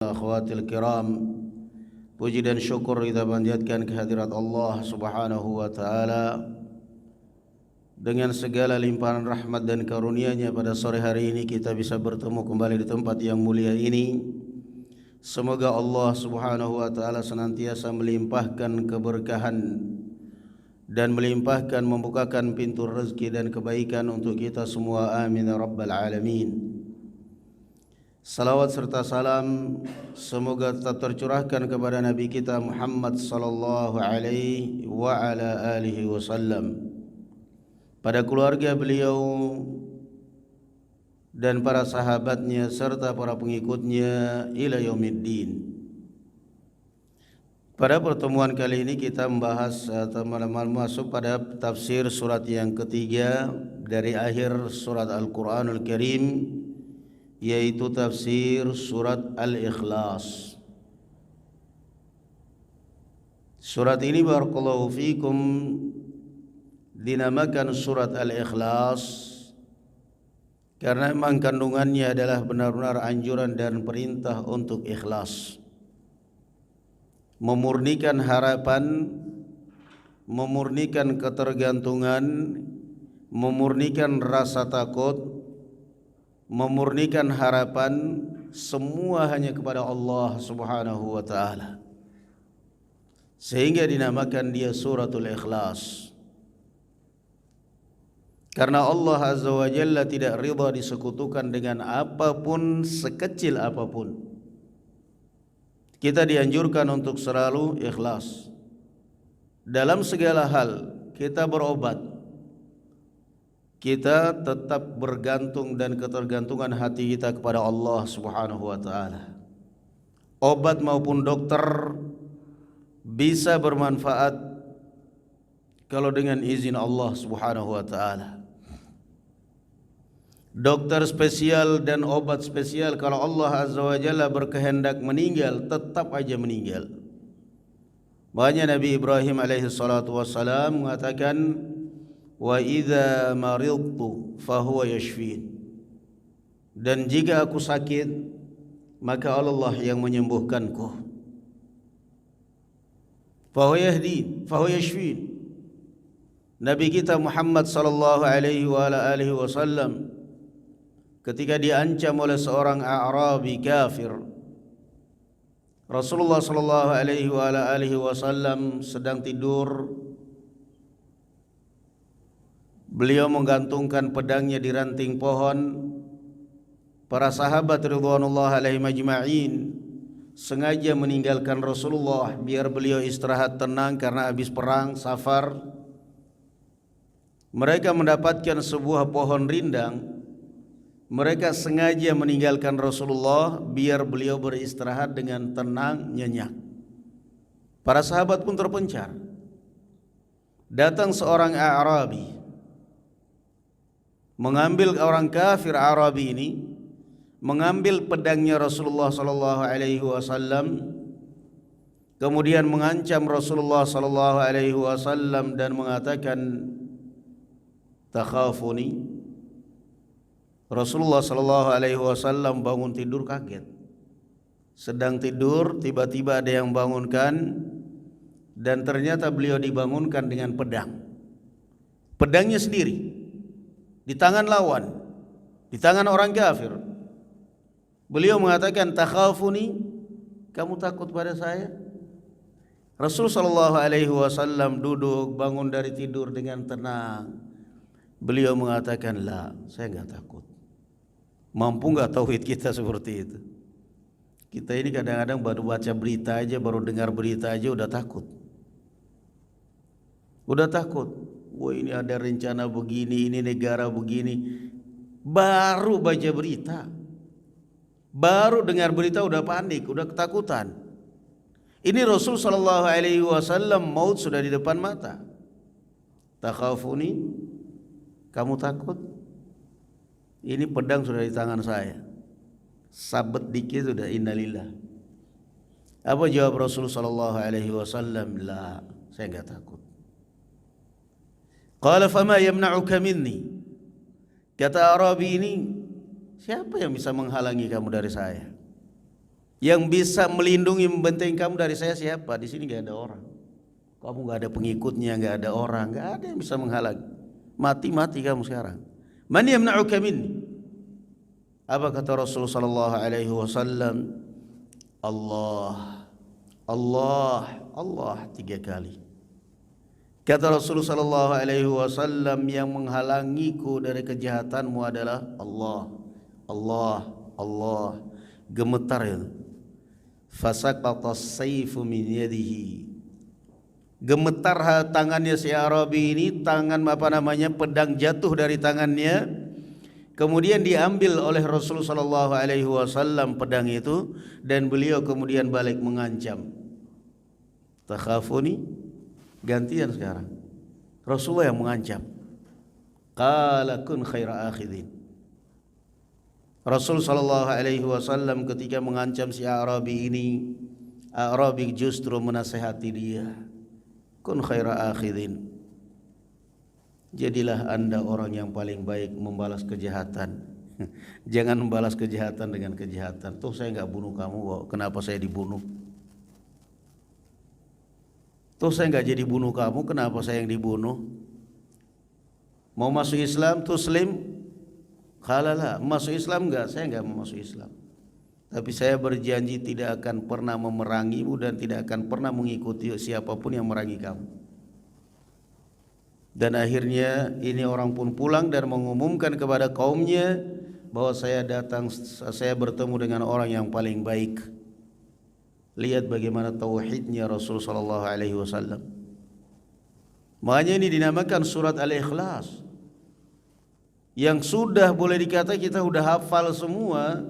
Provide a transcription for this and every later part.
Akhwatil kiram, puji dan syukur kita panjatkan kehadirat Allah Subhanahu wa taala dengan segala limpahan rahmat dan karunia-Nya. Pada sore hari ini kita bisa bertemu kembali di tempat yang mulia ini. Semoga Allah Subhanahu wa taala senantiasa melimpahkan keberkahan dan melimpahkan membukakan pintu rezeki dan kebaikan untuk kita semua. Amin ya rabbal alamin. Salawat serta salam semoga tetap tercurahkan kepada Nabi kita Muhammad sallallahu alaihi wa ala alihi wasallam, pada keluarga beliau dan para sahabatnya serta para pengikutnya ila yaumiddin. Pada pertemuan kali ini kita membahas atau masuk pada tafsir surat yang ketiga dari akhir surat Al-Quranul Karim, yaitu tafsir surat Al-Ikhlas. Surat ini barakallahu fikum dinamakan surat Al-Ikhlas karena memang kandungannya adalah benar-benar anjuran dan perintah untuk ikhlas, memurnikan harapan, memurnikan ketergantungan, memurnikan rasa takut, memurnikan harapan, semua hanya kepada Allah Subhanahu wa taala. Sehingga dinamakan dia suratul Ikhlas. Karena Allah Azza wa Jalla tidak ridha disekutukan dengan apapun, sekecil apapun. Kita dianjurkan untuk selalu ikhlas dalam segala hal. Kita berobat, kita tetap bergantung dan ketergantungan hati kita kepada Allah Subhanahu wa taala. Obat maupun dokter bisa bermanfaat kalau dengan izin Allah Subhanahu wa taala. Dokter spesial dan obat spesial, kalau Allah Azza wa Jalla berkehendak meninggal, tetap aja meninggal. Makanya Nabi Ibrahim alaihi salatu wassalam mengatakan, wa idza maridtu fahuwa yashfin, dan jika aku sakit maka Allah yang menyembuhkanku. Fahuwa yahdin, fahuwa yashfin. Nabi kita Muhammad sallallahu alaihi wa ala alihi wasallam ketika diancam oleh seorang A'rabi kafir, Rasulullah sallallahu alaihi wa ala alihi wasallam sedang tidur. Beliau menggantungkan pedangnya di ranting pohon. Para sahabat ridwanullah alaihim ajma'in sengaja meninggalkan Rasulullah biar beliau istirahat tenang karena habis perang safar. Mereka mendapatkan sebuah pohon rindang. Mereka sengaja meninggalkan Rasulullah biar beliau beristirahat dengan tenang, nyenyak. Para sahabat pun terpencar. Datang seorang A'rabi, mengambil orang kafir Arabi ini, mengambil pedangnya Rasulullah sallallahu alaihi wasallam, kemudian mengancam Rasulullah sallallahu alaihi wasallam dan mengatakan, takhafuni. Rasulullah sallallahu alaihi wasallam bangun tidur kaget. Sedang tidur, tiba-tiba ada yang bangunkan, dan ternyata beliau dibangunkan dengan pedang. Pedangnya sendiri di tangan lawan, di tangan orang kafir. Beliau mengatakan, takhafuni, kamu takut pada saya? Rasul sallallahu alaihi wasallam duduk bangun dari tidur dengan tenang. Beliau mengatakan, la, saya enggak takut. Mampu enggak tauhid kita seperti itu? Kita ini kadang-kadang baru baca berita aja, baru dengar berita aja udah takut. Udah takut. Wah, ini ada rencana begini, ini negara begini. Baru baca berita, baru dengar berita udah panik, udah ketakutan. Ini Rasul sallallahu alaihi wasallam, maut sudah di depan mata. Takhafuni, kamu takut? Ini pedang sudah di tangan saya. Sabet dikit sudah innalillah. Apa jawab Rasul sallallahu alaihi wasallam? La, saya enggak takut. Qala fama yamna'uka minni. Kata Arabi ini, siapa yang bisa menghalangi kamu dari saya? Yang bisa melindungi membentengi kamu dari saya siapa? Di sini nggak ada orang. Kamu nggak ada pengikutnya, nggak ada orang, nggak ada yang bisa menghalangi. Mati kamu sekarang. Man yamna'uka minni? Apa kata Rasul sallallahu alaihi wasallam? Allah, Allah, Allah 3 kali. Kata Rasul sallallahu alaihi wasallam, yang menghalangiku dari kejahatanmu adalah Allah, Allah, Allah. Gemetar itu. Fasaqata as-sayfu min yadihi. Gemetar tangannya si Arabi ini, pedang jatuh dari tangannya. Kemudian diambil oleh Rasul sallallahu alaihi wasallam pedang itu, dan beliau kemudian balik mengancam. Takhafuni? Gantian sekarang. Rasulullah yang mengancam. Qala kun khaira akhidin. Rasul sallallahu alaihi wasallam ketika mengancam si Arabi ini, Arabi justru menasihati dia. Kun khaira akhidin. Jadilah Anda orang yang paling baik membalas kejahatan. Jangan membalas kejahatan dengan kejahatan. Tuh saya enggak bunuh kamu kok, kenapa saya dibunuh? Tuh saya enggak jadi bunuh kamu, kenapa saya yang dibunuh? Mau masuk Islam, Tuslim? Halala, masuk Islam enggak? Saya enggak mau masuk Islam. Tapi saya berjanji tidak akan pernah memerangimu dan tidak akan pernah mengikuti siapapun yang merangi kamu. Dan akhirnya ini orang pun pulang dan mengumumkan kepada kaumnya bahwa saya bertemu dengan orang yang paling baik. Lihat bagaimana tauhidnya Rasul sallallahu alaihi wasallam. Makanya ini dinamakan surat Al-Ikhlas. Yang sudah boleh dikata kita sudah hafal semua,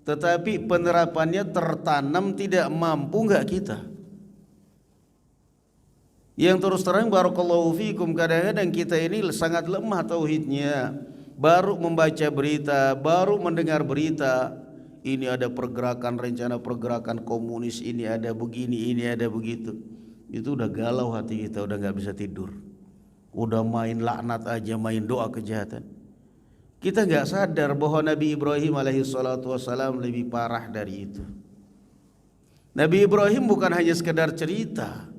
tetapi penerapannya tertanam tidak mampu enggak kita. Yang terus terang barakallahu fikum, kadang-kadang kita ini sangat lemah tauhidnya. Baru membaca berita, baru mendengar berita, ini ada pergerakan, rencana pergerakan komunis, ini ada begini, ini ada begitu. Itu udah galau hati kita, udah enggak bisa tidur. Udah main laknat aja, main doa kejahatan. Kita enggak sadar bahwa Nabi Ibrahim alaihi salatu wassalam lebih parah dari itu. Nabi Ibrahim bukan hanya sekedar cerita,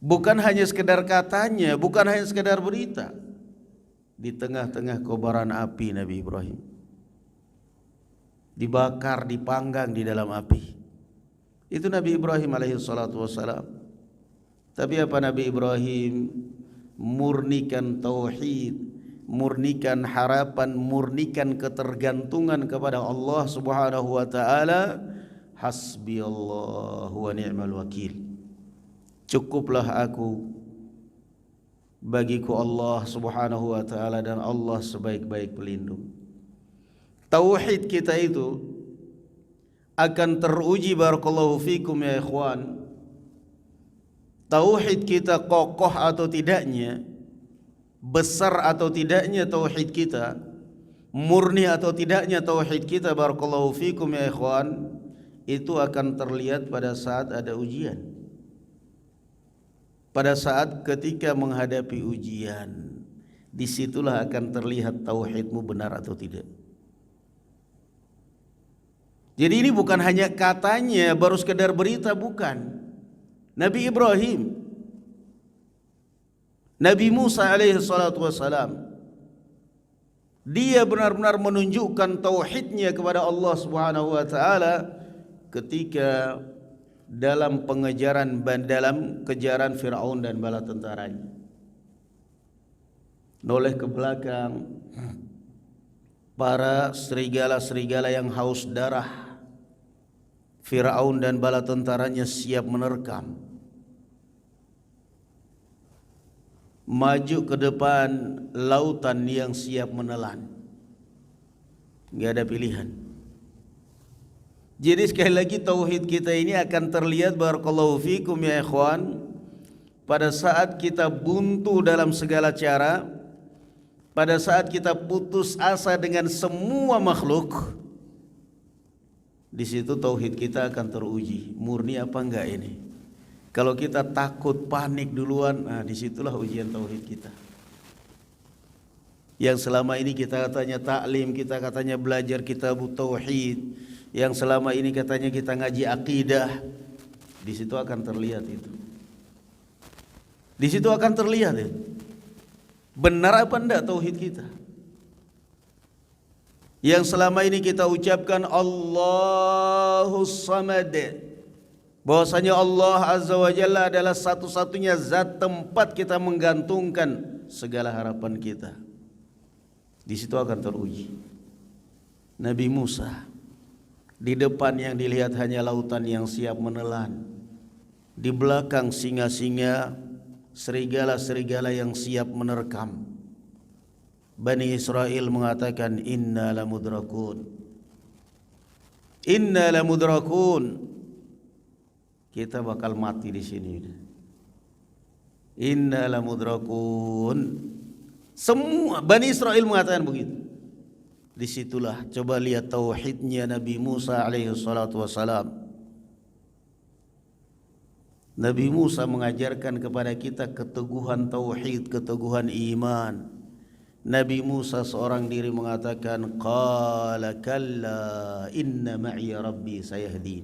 bukan hanya sekedar katanya, bukan hanya sekedar berita. Di tengah-tengah kobaran api Nabi Ibrahim dibakar, dipanggang di dalam api. Itu Nabi Ibrahim alaihi salatu wassalam. Tapi apa Nabi Ibrahim? Murnikan tauhid, murnikan harapan, murnikan ketergantungan kepada Allah Subhanahu wa taala. Hasbiyallahu wa ni'mal wakil. Cukuplah aku, bagiku Allah Subhanahu wa taala, dan Allah sebaik-baik pelindung. Tauhid kita itu akan teruji barakallahu fikum ya ikhwan. Tauhid kita kokoh atau tidaknya, besar atau tidaknya tauhid kita, murni atau tidaknya tauhid kita barakallahu fikum ya ikhwan, itu akan terlihat pada saat ada ujian. Pada saat ketika menghadapi ujian, disitulah akan terlihat tauhidmu benar atau tidak. Jadi ini bukan hanya katanya, baru sekedar berita, bukan. Nabi Ibrahim, Nabi Musa alaihi salatu wassalam, dia benar-benar menunjukkan tauhidnya kepada Allah Subhanahu wa taala ketika dalam kejaran Firaun dan bala tentaranya. Noleh ke belakang para serigala-serigala yang haus darah. Firaun dan bala tentaranya siap menerkam. Maju ke depan lautan yang siap menelan. Enggak ada pilihan. Jadi sekali lagi tauhid kita ini akan terlihat barakallahu fikum ya ikhwan pada saat kita buntu dalam segala cara, pada saat kita putus asa dengan semua makhluk. Di situ tauhid kita akan teruji, murni apa enggak ini. Kalau kita takut, panik duluan, nah disitulah ujian tauhid kita. Yang selama ini kita katanya taklim, kita katanya belajar kitab tauhid, yang selama ini katanya kita ngaji akidah, di situ akan terlihat itu. Di situ akan terlihat itu. Benar apa enggak tauhid kita? Yang selama ini kita ucapkan Allahus Samad, bahwasanya Allah Azza wa Jalla adalah satu-satunya zat tempat kita menggantungkan segala harapan kita. Di situ akan teruji. Nabi Musa, di depan yang dilihat hanya lautan yang siap menelan, di belakang singa-singa, serigala-serigala yang siap menerkam. Bani Israel mengatakan inna lamudrakun. Inna lamudrakun. Kita bakal mati di sini. Inna lamudrakun. Semua Bani Israel mengatakan begitu. Disitulah coba lihat tauhidnya Nabi Musa alaihi salatu wassalam. Nabi Musa mengajarkan kepada kita keteguhan tauhid, keteguhan iman. Nabi Musa seorang diri mengatakan qala kalla inna ma'iya rabbi sayahdin.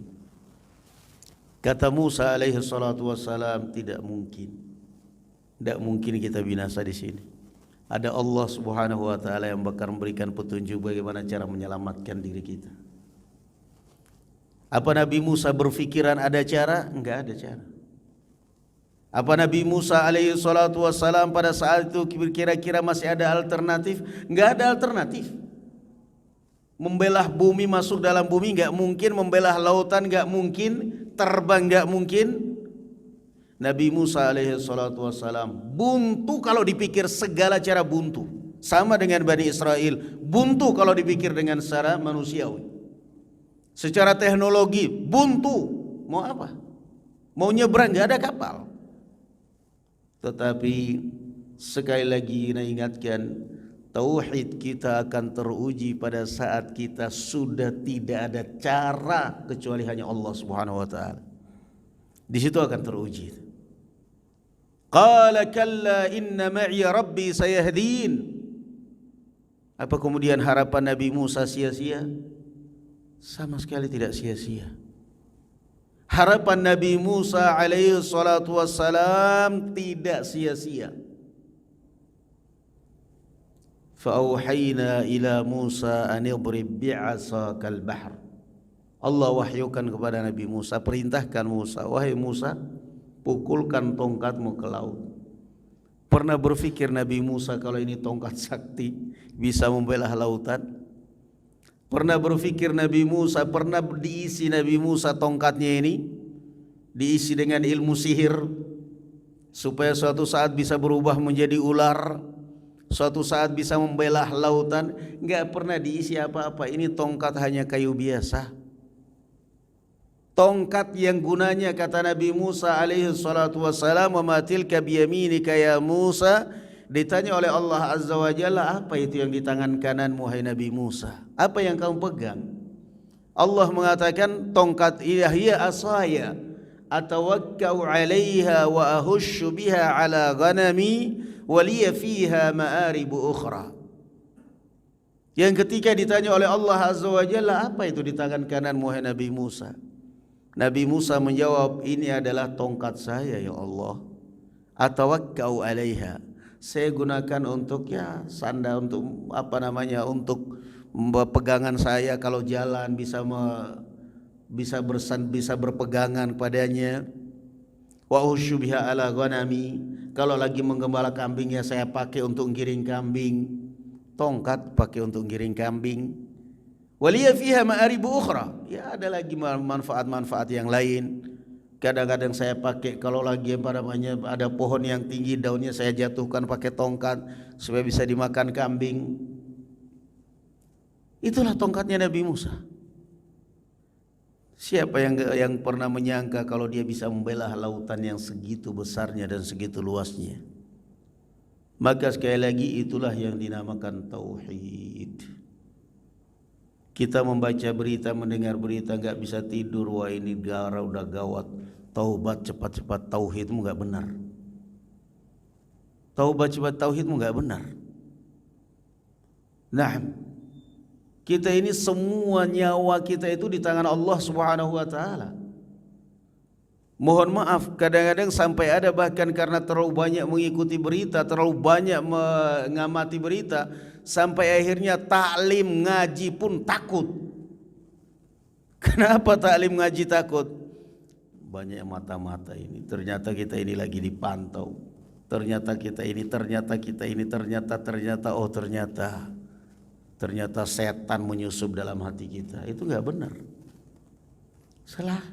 Kata Musa alaihi salatu wassalam, tidak mungkin kita binasa di sini. Ada Allah Subhanahu wa taala yang bakal memberikan petunjuk bagaimana cara menyelamatkan diri kita. Apa Nabi Musa berfikiran ada cara? Enggak ada cara. Apa Nabi Musa alaihi salatu wassalam pada saat itu kira-kira masih ada alternatif? Enggak ada alternatif. Membelah bumi, masuk dalam bumi enggak mungkin, membelah lautan enggak mungkin, terbang enggak mungkin. Nabi Musa alaihi salatu wassalam buntu kalau dipikir segala cara buntu. Sama dengan Bani Israel, buntu kalau dipikir dengan secara manusiawi. Secara teknologi buntu. Mau apa? Mau nyebrang enggak ada kapal. Tetapi sekali lagi saya ingatkan, tauhid kita akan teruji pada saat kita sudah tidak ada cara kecuali hanya Allah Subhanahu wa taala. Di situ akan teruji. Qala kalla inna ma'iya rabbi sayahdin. Apa kemudian harapan Nabi Musa sia-sia? Sama sekali tidak sia-sia. Harapan Nabi Musa alaihi salatu wassalam tidak sia-sia. Fa'auhayna ila Musa an idrib bi'asakal bahr. Allah wahyukan kepada Nabi Musa, perintahkan Musa, wahai Musa, pukulkan tongkatmu ke laut. Pernah berpikir Nabi Musa kalau ini tongkat sakti bisa membelah lautan? Pernah berpikir Nabi Musa, pernah diisi Nabi Musa tongkatnya ini diisi dengan ilmu sihir supaya suatu saat bisa berubah menjadi ular, suatu saat bisa membelah lautan? Enggak pernah diisi apa-apa. Ini tongkat hanya kayu biasa. Tongkat yang gunanya kata Nabi Musa alaihi salatu wassalam, wa ma tilka biyaminika ya Musa. Ditanya oleh Allah Azza wa Jalla, apa itu yang di tangan kananmu hai Nabi Musa? Apa yang kamu pegang? Allah mengatakan, tongkat hiya asaya atawakkau 'alaiha wa ahushu biha 'ala ghanami wa liya fiha ma'aribu ukhra. Yang ketika ditanya oleh Allah Azza wa Jalla, apa itu di tangan kananmu hai Nabi Musa? Nabi Musa menjawab, ini adalah tongkat saya ya Allah. Atawakkau 'alaiha. Saya gunakan untuk sandal, untuk untuk pegangan saya kalau jalan bisa berpegangan padanya. Wa usybiha ala ghanami, kalau lagi menggembala kambing ya saya pakai untuk giring kambing. Tongkat pakai untuk giring kambing. Waliya fiha ma'aribu ukhra, ya ada lagi manfaat-manfaat yang lain. Kadang-kadang saya pakai kalau lagi ada pohon yang tinggi, daunnya saya jatuhkan pakai tongkat supaya bisa dimakan kambing. Itulah tongkatnya Nabi Musa. Siapa yang pernah menyangka kalau dia bisa membelah lautan yang segitu besarnya dan segitu luasnya? Maka sekali lagi itulah yang dinamakan tauhid. Kita membaca berita, mendengar berita enggak bisa tidur, wah ini negara udah gawat. Taubat cepat-cepat, tauhidmu enggak benar. Taubat cepat, tauhidmu enggak benar. Nah, Kita ini semua nyawa kita itu di tangan Allah Subhanahu wa taala. Mohon maaf, kadang-kadang sampai ada bahkan karena terlalu banyak mengikuti berita, terlalu banyak mengamati berita, sampai akhirnya taklim ngaji pun takut. Kenapa taklim ngaji takut? Banyak mata-mata ini. Ternyata kita ini lagi dipantau. Ternyata kita ini, ternyata setan menyusup dalam hati kita. Itu enggak benar. Salah.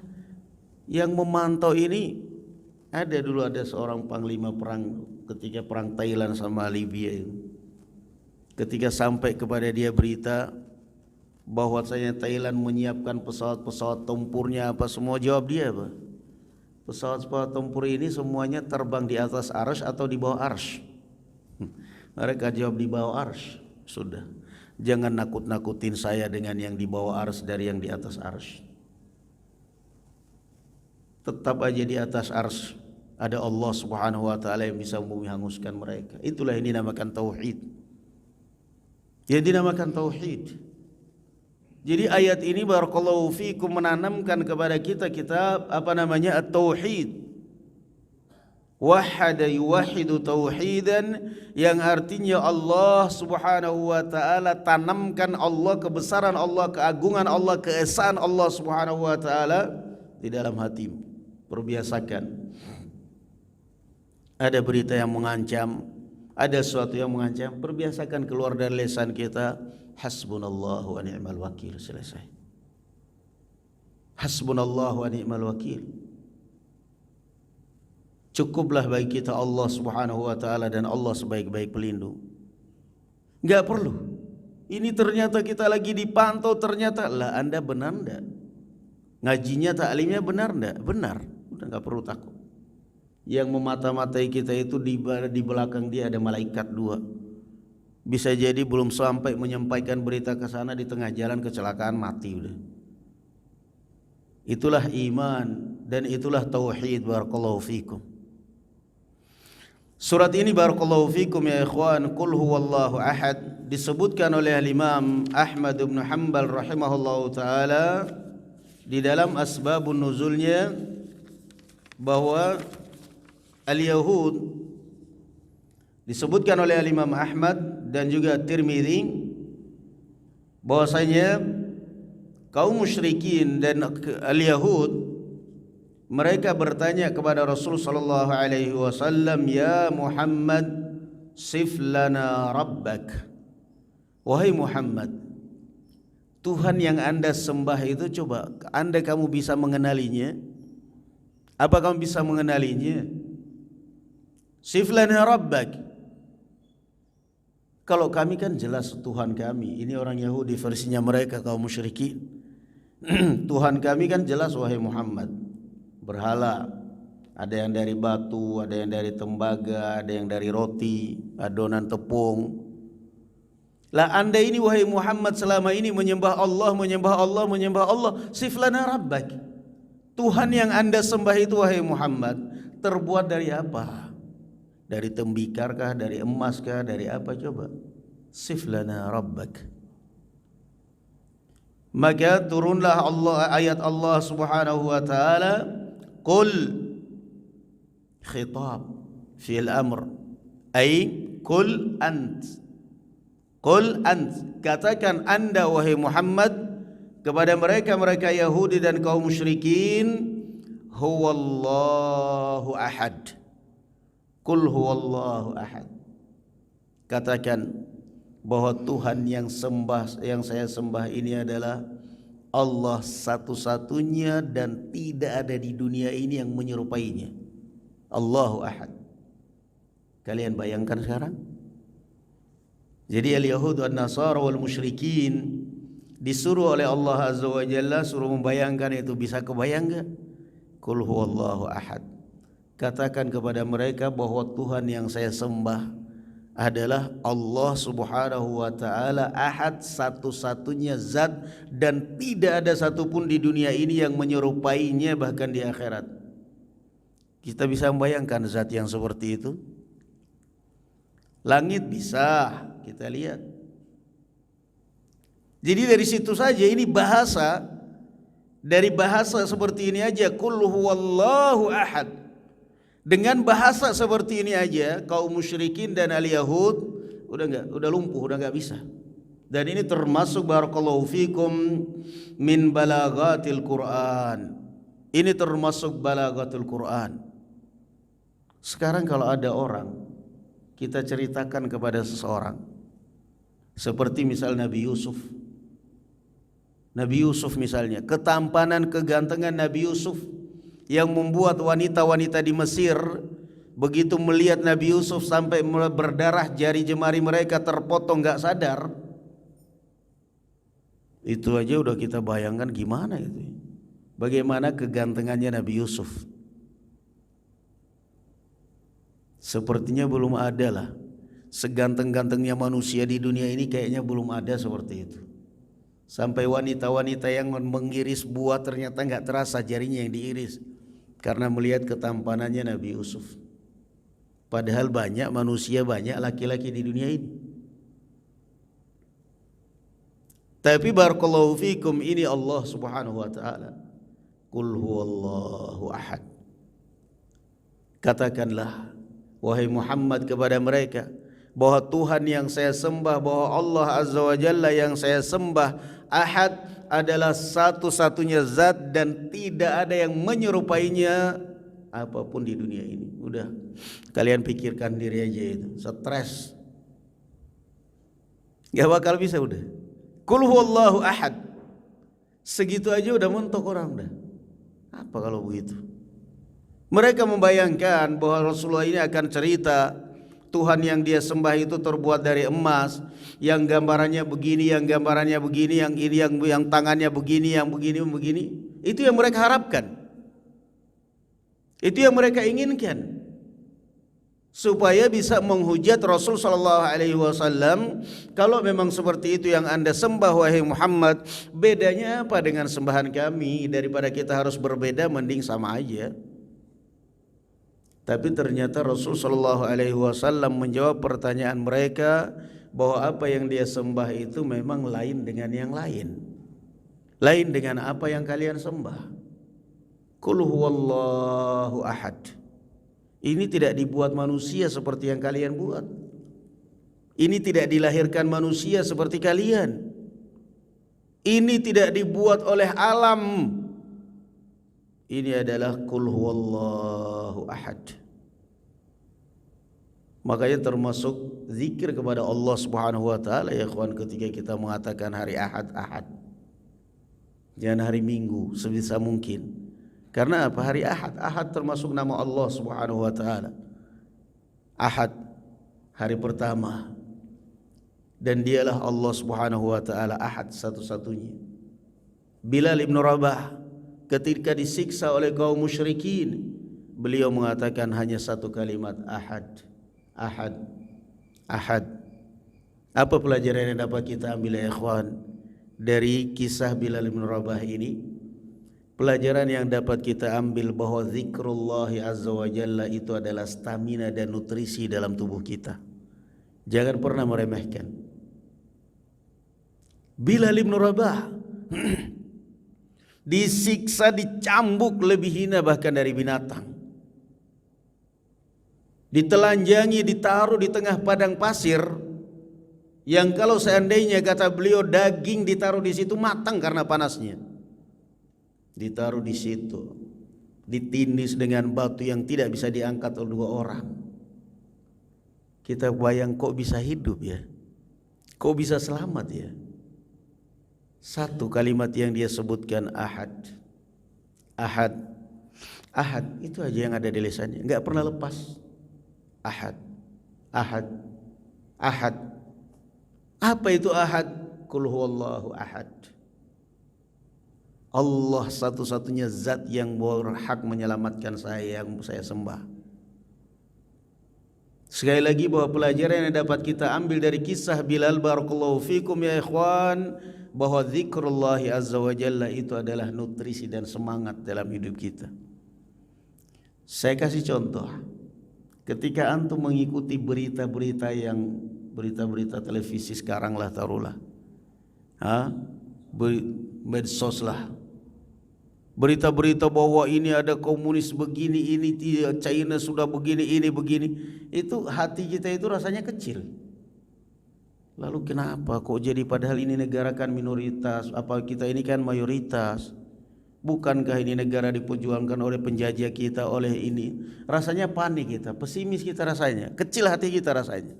Yang memantau ini ada seorang panglima perang ketika perang Thailand sama Libya itu. Ketika sampai kepada dia berita bahwasanya Thailand menyiapkan pesawat-pesawat tempurnya apa semua, jawab dia apa? Pesawat-pesawat tempur ini semuanya terbang di atas arsy atau di bawah arsy? Mereka jawab di bawah arsy. Sudah. Jangan nakut-nakutin saya dengan yang di bawah arsy dari yang di atas arsy. Tetap aja di atas arsy ada Allah Subhanahu wa taala yang bisa menghanguskan mereka. Itulah yang dinamakan tauhid. Yang dinamakan tauhid. Jadi ayat ini barakallahu fikum menanamkan kepada kita at-tauhid. Wahada yuwahidu tauhidan, yang artinya Allah Subhanahu wa taala tanamkan Allah, kebesaran Allah, keagungan Allah, keesaan Allah Subhanahu wa taala di dalam hatimu. Perbiasakan. Ada berita yang mengancam, ada sesuatu yang mengancam, perbiasakan keluar dari lisan kita, hasbunallahu wa ni'mal wakil. Selesai. Hasbunallahu wa ni'mal wakil. Cukuplah bagi kita Allah Subhanahu wa taala dan Allah sebaik-baik pelindung. Enggak perlu. Ini ternyata kita lagi dipantau, ternyata lah Anda benar enggak? Ngajinya, taklimnya benar enggak? Benar. Udah enggak perlu takut. Yang memata-matai kita itu di belakang dia ada malaikat 2. Bisa jadi belum sampai menyampaikan berita ke sana, di tengah jalan kecelakaan mati udah. Itulah iman dan itulah tauhid. Barakallahu fikum. Surat ini barakallahu fikum ya ikhwan, qul huwallahu ahad, disebutkan oleh Imam Ahmad bin Hanbal rahimahullahu taala di dalam asbabun nuzulnya bahwa al-Yahud disebutkan oleh Imam Ahmad dan juga Tirmidzi bahwasanya kaum musyrikin dan al-Yahud mereka bertanya kepada Rasul sallallahu alaihi wasallam, ya Muhammad, sif lana rabbak. Wahai Muhammad, Tuhan yang Anda sembah itu coba kamu bisa mengenalinya? Apa kamu bisa mengenalinya? Sif lana rabbak. Kalau kami kan jelas Tuhan kami. Ini orang Yahudi versinya mereka kaum musyrikin. Tuhan kami kan jelas wahai Muhammad. Berhala, ada yang dari batu, ada yang dari tembaga, ada yang dari roti, adonan tepung. Lah Anda ini wahai Muhammad selama ini menyembah Allah. Sif lana rabbak. Tuhan yang Anda sembah itu wahai Muhammad terbuat dari apa? Dari tembikarkah, dari emaskah, dari apa coba? Sif lana rabbak. Maka turunlah ayat Allah Subhanahu wa taala, qul, khitab fi'il amr, ay qul ant. Qul ant, katakan Anda wahai Muhammad kepada mereka Yahudi dan kaum musyrikin, huwallahu ahad. Qul huwallahu ahad. Katakan bahwa Tuhan yang saya sembah ini adalah Allah satu-satunya dan tidak ada di dunia ini yang menyerupainya. Allahu ahad. Kalian bayangkan sekarang? Jadi al-Yahud wan-Nasara wal musyrikin disuruh oleh Allah Azza wa Jalla suruh membayangkan itu, bisa kebayang enggak? Qul huwallahu ahad. Katakan kepada mereka bahwa Tuhan yang saya sembah adalah Allah Subhanahu wa taala ahad, satu-satunya zat dan tidak ada satupun di dunia ini yang menyerupainya bahkan di akhirat. Kita bisa membayangkan zat yang seperti itu? Langit bisa kita lihat. Jadi dari situ saja ini bahasa, dari bahasa seperti ini aja, qul huwallahu ahad. Dengan bahasa seperti ini aja kaum musyrikin dan al-Yahud udah lumpuh, udah enggak bisa. Dan ini termasuk barakallahu fikum min balagatil Quran. Ini termasuk balagatul Quran. Sekarang kalau ada orang kita ceritakan kepada seseorang, seperti misal Nabi Yusuf. Nabi Yusuf misalnya, ketampanan, kegantengan Nabi Yusuf yang membuat wanita-wanita di Mesir begitu melihat Nabi Yusuf sampai berdarah jari jemari mereka terpotong gak sadar. Itu aja udah kita bayangkan gimana itu. Bagaimana kegantengannya Nabi Yusuf. Sepertinya belum ada lah seganteng-gantengnya manusia di dunia ini, kayaknya belum ada seperti itu. Sampai wanita-wanita yang mengiris buah ternyata gak terasa jarinya yang diiris karena melihat ketampanannya Nabi Yusuf. Padahal banyak manusia, banyak laki-laki di dunia ini. Tapi barakallahu fikum, ini Allah subhanahu wa ta'ala, qul huwallahu ahad. Katakanlah wahai Muhammad kepada mereka bahwa Tuhan yang saya sembah, bahwa Allah azza wa jalla yang saya sembah, ahad, adalah satu-satunya zat dan tidak ada yang menyerupainya apapun di dunia ini. Udah, kalian pikirkan diri aja itu, stres gak bakal bisa. Udah, qul huwallahu ahad, segitu aja udah mentok orang. Udah, apa kalau begitu? Mereka membayangkan bahwa Rasulullah ini akan cerita Tuhan yang dia sembah itu terbuat dari emas, yang gambarannya begini, yang gambarannya begini, yang ini, yang tangannya begini, yang begini. Itu yang mereka harapkan. Itu yang mereka inginkan, supaya bisa menghujat Rasul sallallahu alaihi wasallam. Kalau memang seperti itu yang Anda sembah wahai Muhammad, bedanya apa dengan sembahan kami? Daripada kita harus berbeda, mending sama aja. Tapi ternyata Rasul sallallahu alaihi wasallam menjawab pertanyaan mereka bahwa apa yang dia sembah itu memang lain dengan yang lain. Lain dengan apa yang kalian sembah. Qul huwallahu ahad. Ini tidak dibuat manusia seperti yang kalian buat. Ini tidak dilahirkan manusia seperti kalian. Ini tidak dibuat oleh alam. Ini adalah qul huwallahu ahad. Makanya termasuk zikir kepada Allah Subhanahu wa taala ya ikhwan, ketika kita mengatakan hari Ahad, Ahad. Jangan hari Minggu sebisa mungkin. Karena apa? Hari Ahad, Ahad termasuk nama Allah Subhanahu wa taala. Ahad, hari pertama. Dan dialah Allah Subhanahu wa taala Ahad, satu-satunya. Bilal ibn Rabah ketika disiksa oleh kaum musyrikin, beliau mengatakan hanya satu kalimat, Ahad, Ahad, Ahad. Apa pelajaran yang dapat kita ambil ya ikhwan dari kisah Bilal bin Rabah ini? Pelajaran yang dapat kita ambil bahwa zikrullah azza wa jalla itu adalah stamina dan nutrisi dalam tubuh kita. Jangan pernah meremehkan. Bilal bin Rabah disiksa, dicambuk lebih hina bahkan dari binatang. Ditelanjangi, ditaruh di tengah padang pasir yang kalau seandainya kata beliau daging ditaruh di situ matang karena panasnya. Ditaruh di situ, ditindis dengan batu yang tidak bisa diangkat oleh dua orang. Kita bayang kok bisa hidup ya, kok bisa selamat ya. Satu kalimat yang dia sebutkan, Ahad, Ahad, Ahad, itu aja yang ada di lisannya, nggak pernah lepas. Ahad, Ahad, Ahad. Apa itu Ahad? Qul huwallahu ahad. Allah satu-satunya zat yang berhak menyelamatkan saya, yang saya sembah. Sekali lagi bahwa pelajaran yang dapat kita ambil dari kisah Bilal barakallahu fikum ya ikhwan, bahwa zikrullah azza wa jalla itu adalah nutrisi dan semangat dalam hidup kita. Saya kasih contoh. Ketika antum mengikuti berita-berita televisi sekarang lah taruhlah, Ha? Medsos lah. Berita-berita bahwa ini ada komunis begini, ini China sudah begini, ini begini. Itu hati kita itu rasanya kecil. Lalu kenapa kok jadi padahal ini negara kan minoritas, apa kita ini kan mayoritas? Bukankah ini negara diperjuangkan oleh penjajah kita, oleh ini? Rasanya panik kita, pesimis kita rasanya, kecil hati kita rasanya.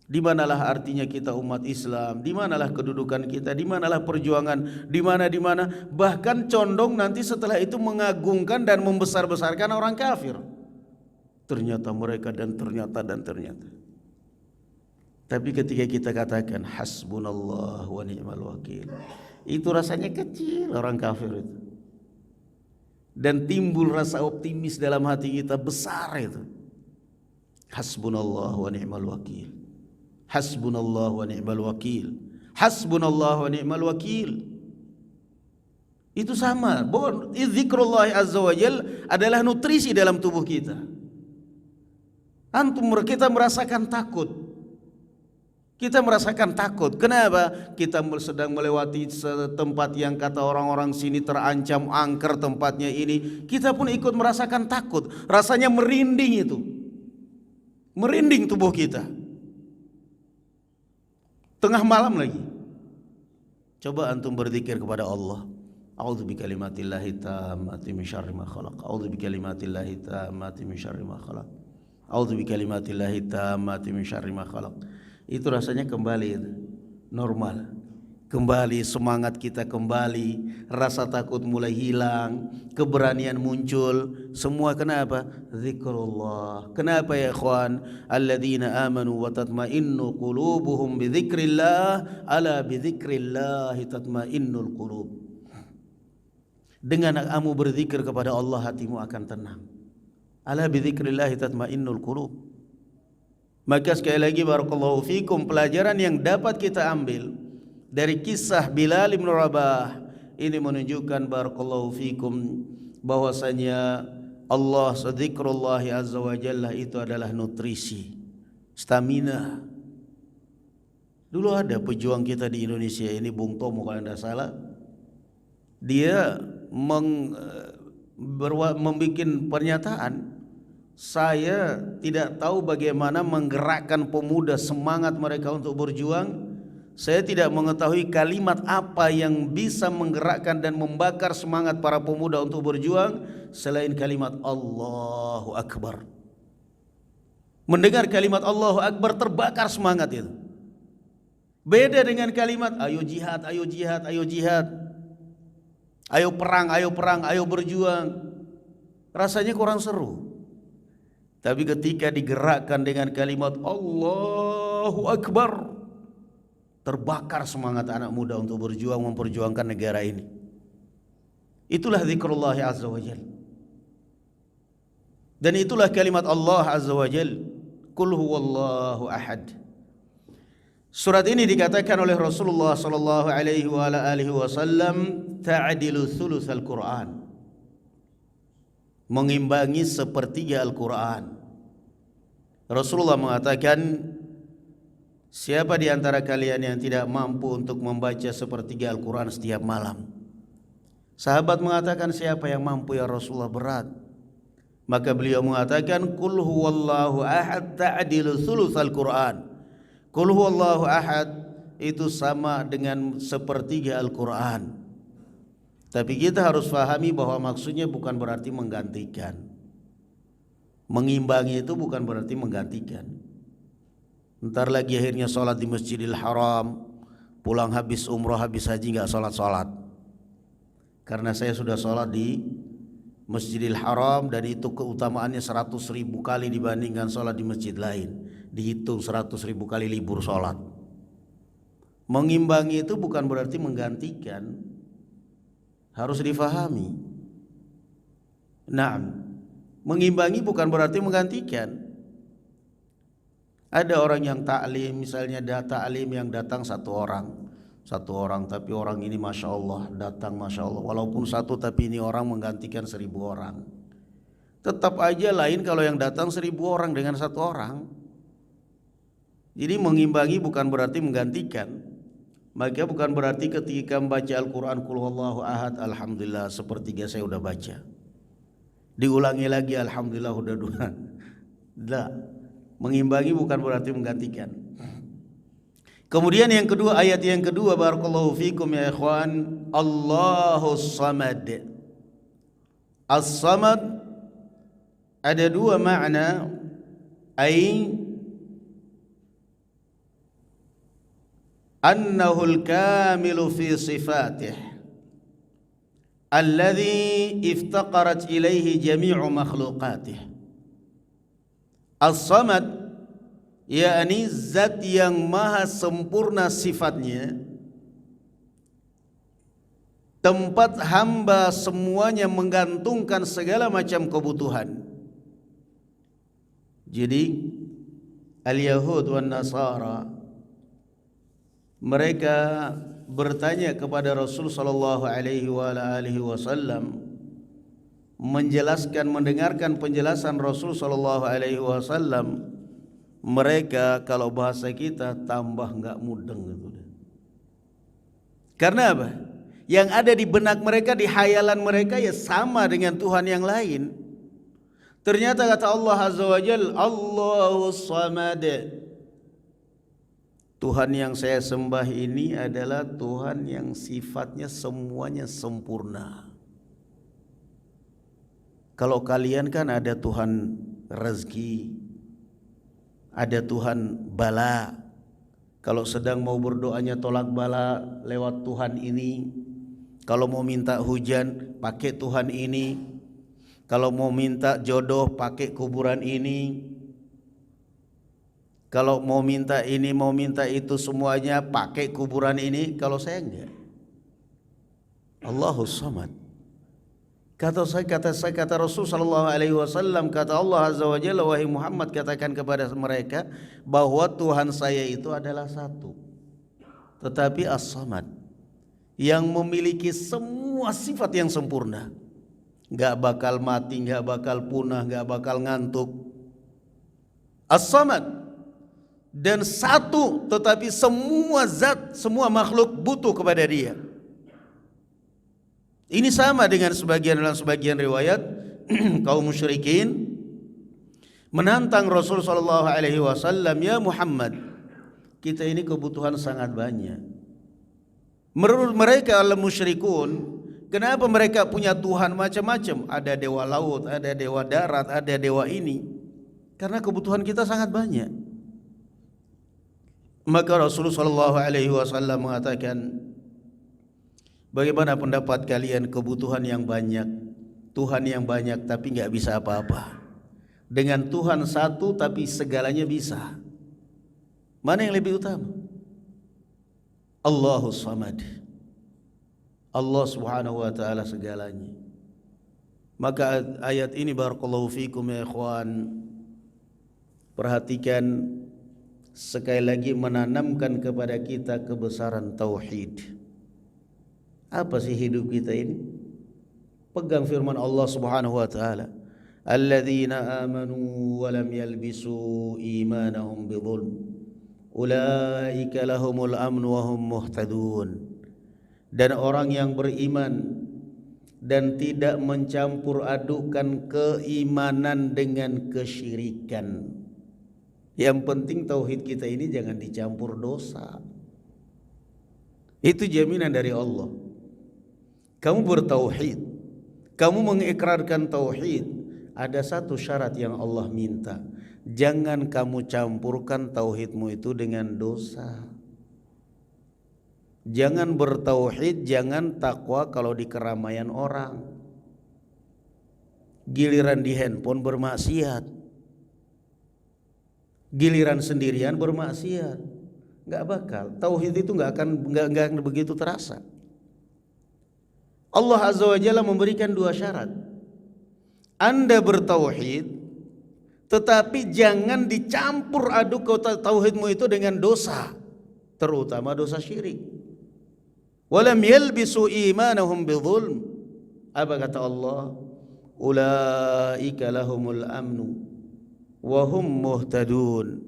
Di manalah artinya kita umat Islam, di manalah kedudukan kita, di manalah perjuangan, di mana, bahkan condong nanti setelah itu mengagungkan dan membesar-besarkan orang kafir. Ternyata mereka dan ternyata. Tapi ketika kita katakan hasbunallah wa ni'mal wakil, itu rasanya kecil orang kafir itu. Dan timbul rasa optimis dalam hati kita besar itu. Hasbunallah wa ni'mal wakil. Hasbunallah wa ni'mal wakil. Hasbunallah wa ni'mal wakil. Itu sama. Bahwa zikrullah azza wa jal adalah nutrisi dalam tubuh kita. Kita merasakan takut. Kita merasakan takut. Kenapa? Kita sedang melewati tempat yang kata orang-orang sini terancam angker tempatnya ini. Kita pun ikut merasakan takut. Rasanya merinding itu. Merinding tubuh kita. Tengah malam lagi. Coba antum berzikir kepada Allah. A'udzu bikalimatillahi tammati min syarri ma khalaq. A'udzu bikalimatillahi tammati min syarri ma khalaq. A'udzu bikalimatillahi tammati min syarri ma khalaq. Itu rasanya kembali itu. Normal. Kembali semangat kita kembali, rasa takut mulai hilang, keberanian muncul. Semua kenapa? Zikrullah. Kenapa ya ikhwan? Alladzina amanu wa tatma'innu qulubuhum bi dzikrillah, ala bi dzikrillah tatma'innul qulub. Dengan kamu berzikir kepada Allah, hatimu akan tenang. Ala bi dzikrillah tatma'innul qulub. Maka sekali lagi barakallahu fikum, pelajaran yang dapat kita ambil dari kisah Bilal bin Rabah ini menunjukkan barakallahu fikum bahwasanya Allah zikrullah azza wa jalla itu adalah nutrisi, stamina. Dulu ada pejuang kita di Indonesia ini, Bung Tomo kalau tidak salah, dia membuat pernyataan, saya tidak tahu bagaimana menggerakkan pemuda semangat mereka untuk berjuang. Saya tidak mengetahui kalimat apa yang bisa menggerakkan dan membakar semangat para pemuda untuk berjuang selain kalimat Allahu Akbar. Mendengar kalimat Allahu Akbar terbakar semangat itu. Beda dengan kalimat ayo jihad, ayo jihad, ayo jihad. Ayo perang, ayo berjuang. Rasanya kurang seru. Tapi ketika digerakkan dengan kalimat Allahu Akbar, terbakar semangat anak muda untuk berjuang memperjuangkan negara ini. Itulah zikrullah azza wa jal. Dan itulah kalimat Allah azza wa jal, Qul huwallahu ahad. Surat ini dikatakan oleh Rasulullah sallallahu alaihi wa ala alihi wasallam ta'dilu thulutsal Quran. Mengimbangi sepertiga Al-Quran. Rasulullah mengatakan, siapa di antara kalian yang tidak mampu untuk membaca sepertiga Al-Quran setiap malam? Sahabat mengatakan, siapa yang mampu ya Rasulullah? Berat. Maka beliau mengatakan, Qul huwallahu ahad ta'dilu thulutsal Quran. Qul huwallahu ahad itu sama dengan sepertiga Al-Quran. Tapi kita harus pahami bahwa maksudnya bukan berarti menggantikan. Mengimbangi itu bukan berarti menggantikan. Ntar lagi akhirnya sholat di Masjidil Haram, pulang habis umroh, habis haji nggak sholat. Karena saya sudah sholat di Masjidil Haram dan itu keutamaannya 100.000 kali dibandingkan sholat di masjid lain. Dihitung 100.000 kali libur sholat. Mengimbangi itu bukan berarti menggantikan. Harus difahami. Nah, mengimbangi bukan berarti menggantikan. Ada orang yang taklim, misalnya taklim yang datang satu orang, tapi orang ini masya Allah datang masya Allah. Walaupun satu tapi ini orang menggantikan 1.000 orang. Tetap aja lain kalau yang datang 1.000 orang dengan satu orang. Jadi mengimbangi bukan berarti menggantikan. Maka bukan berarti ketika membaca Al-Quran Qul huwallahu ahad, alhamdulillah sepertiga saya udah baca, diulangi lagi alhamdulillah udah dua. Tidak, mengimbangi bukan berarti menggantikan. Kemudian yang kedua, ayat yang kedua, barakallahu fikum ya ikhwan, Allahus Samad. As-Samad ada dua makna, ay annahul kamilu fi sifatih alladhi iftaqarat ilaihi jami'u makhluqatih. As-Samad yakni zat yang maha sempurna sifatnya, tempat hamba semuanya menggantungkan segala macam kebutuhan. Jadi al-Yahud wan Nasara mereka bertanya kepada Rasul sallallahu alaihi wasallam, menjelaskan, mendengarkan penjelasan Rasul sallallahu alaihi wasallam. Mereka kalau bahasa kita tambah enggak mudeng gitu. Karena apa? Yang ada di benak mereka, di hayalan mereka ya sama dengan Tuhan yang lain. Ternyata kata Allah Azza wa Jalla, Allahus Samad. Tuhan yang saya sembah ini adalah Tuhan yang sifatnya semuanya sempurna. Kalau kalian kan ada Tuhan rezeki, ada Tuhan bala. Kalau sedang mau berdoanya tolak bala lewat Tuhan ini. Kalau mau minta hujan pakai Tuhan ini. Kalau mau minta jodoh pakai kuburan ini. Kalau mau minta ini, mau minta itu, semuanya pakai kuburan ini. Kalau saya enggak. Allahus Samad. Kata Rasul sallallahu alaihi wasallam, kata Allah Azza wa Jalla, wahai Muhammad, katakan kepada mereka bahwa Tuhan saya itu adalah satu. Tetapi As-Samad, yang memiliki semua sifat yang sempurna. Enggak bakal mati, enggak bakal punah, enggak bakal ngantuk. As-Samad. Dan satu, tetapi semua zat, semua makhluk butuh kepada dia. Ini sama dengan dalam sebagian riwayat kaum musyrikin menantang Rasul sallallahu alaihi wasallam, ya Muhammad, kita ini kebutuhan sangat banyak. Menurut mereka al musyrikun, kenapa mereka punya Tuhan macam-macam? Ada dewa laut, ada dewa darat, ada dewa ini. Karena kebutuhan kita sangat banyak. Maka Rasulullah sallallahu alaihi wasallam mengatakan, bagaimana pendapat kalian kebutuhan yang banyak, Tuhan yang banyak tapi enggak bisa apa-apa, dengan Tuhan satu tapi segalanya bisa? Mana yang lebih utama? Allahus Samad. Allah Subhanahu wa taala segalanya. Maka ayat ini barakallahu fikum ya ikhwan, perhatikan, sekali lagi menanamkan kepada kita kebesaran tauhid. Apa sih hidup kita ini? Pegang firman Allah Subhanahu wa taala, alladzina amanu wa lam yalbisu imanahum bidzulm ulaika lahumul amnu wa hum muhtadun. Dan orang yang beriman dan tidak mencampur adukan keimanan dengan kesyirikan. Yang penting tauhid kita ini jangan dicampur dosa. Itu jaminan dari Allah. Kamu bertauhid, kamu mengikrarkan tauhid, ada satu syarat yang Allah minta. Jangan kamu campurkan tauhidmu itu dengan dosa. Jangan bertauhid, jangan takwa kalau di keramaian orang. Giliran di handphone bermaksiat. Giliran sendirian bermaksiat, enggak bakal. Tauhid itu enggak akan begitu terasa. Allah Azza wa Jalla memberikan dua syarat. Anda bertauhid, tetapi jangan dicampur aduk tauhidmu itu dengan dosa, terutama dosa syirik. Walam yalbisu imanahum bidzulm. Apa kata Allah? Ulaika lahumul amnu wahum muhtadun.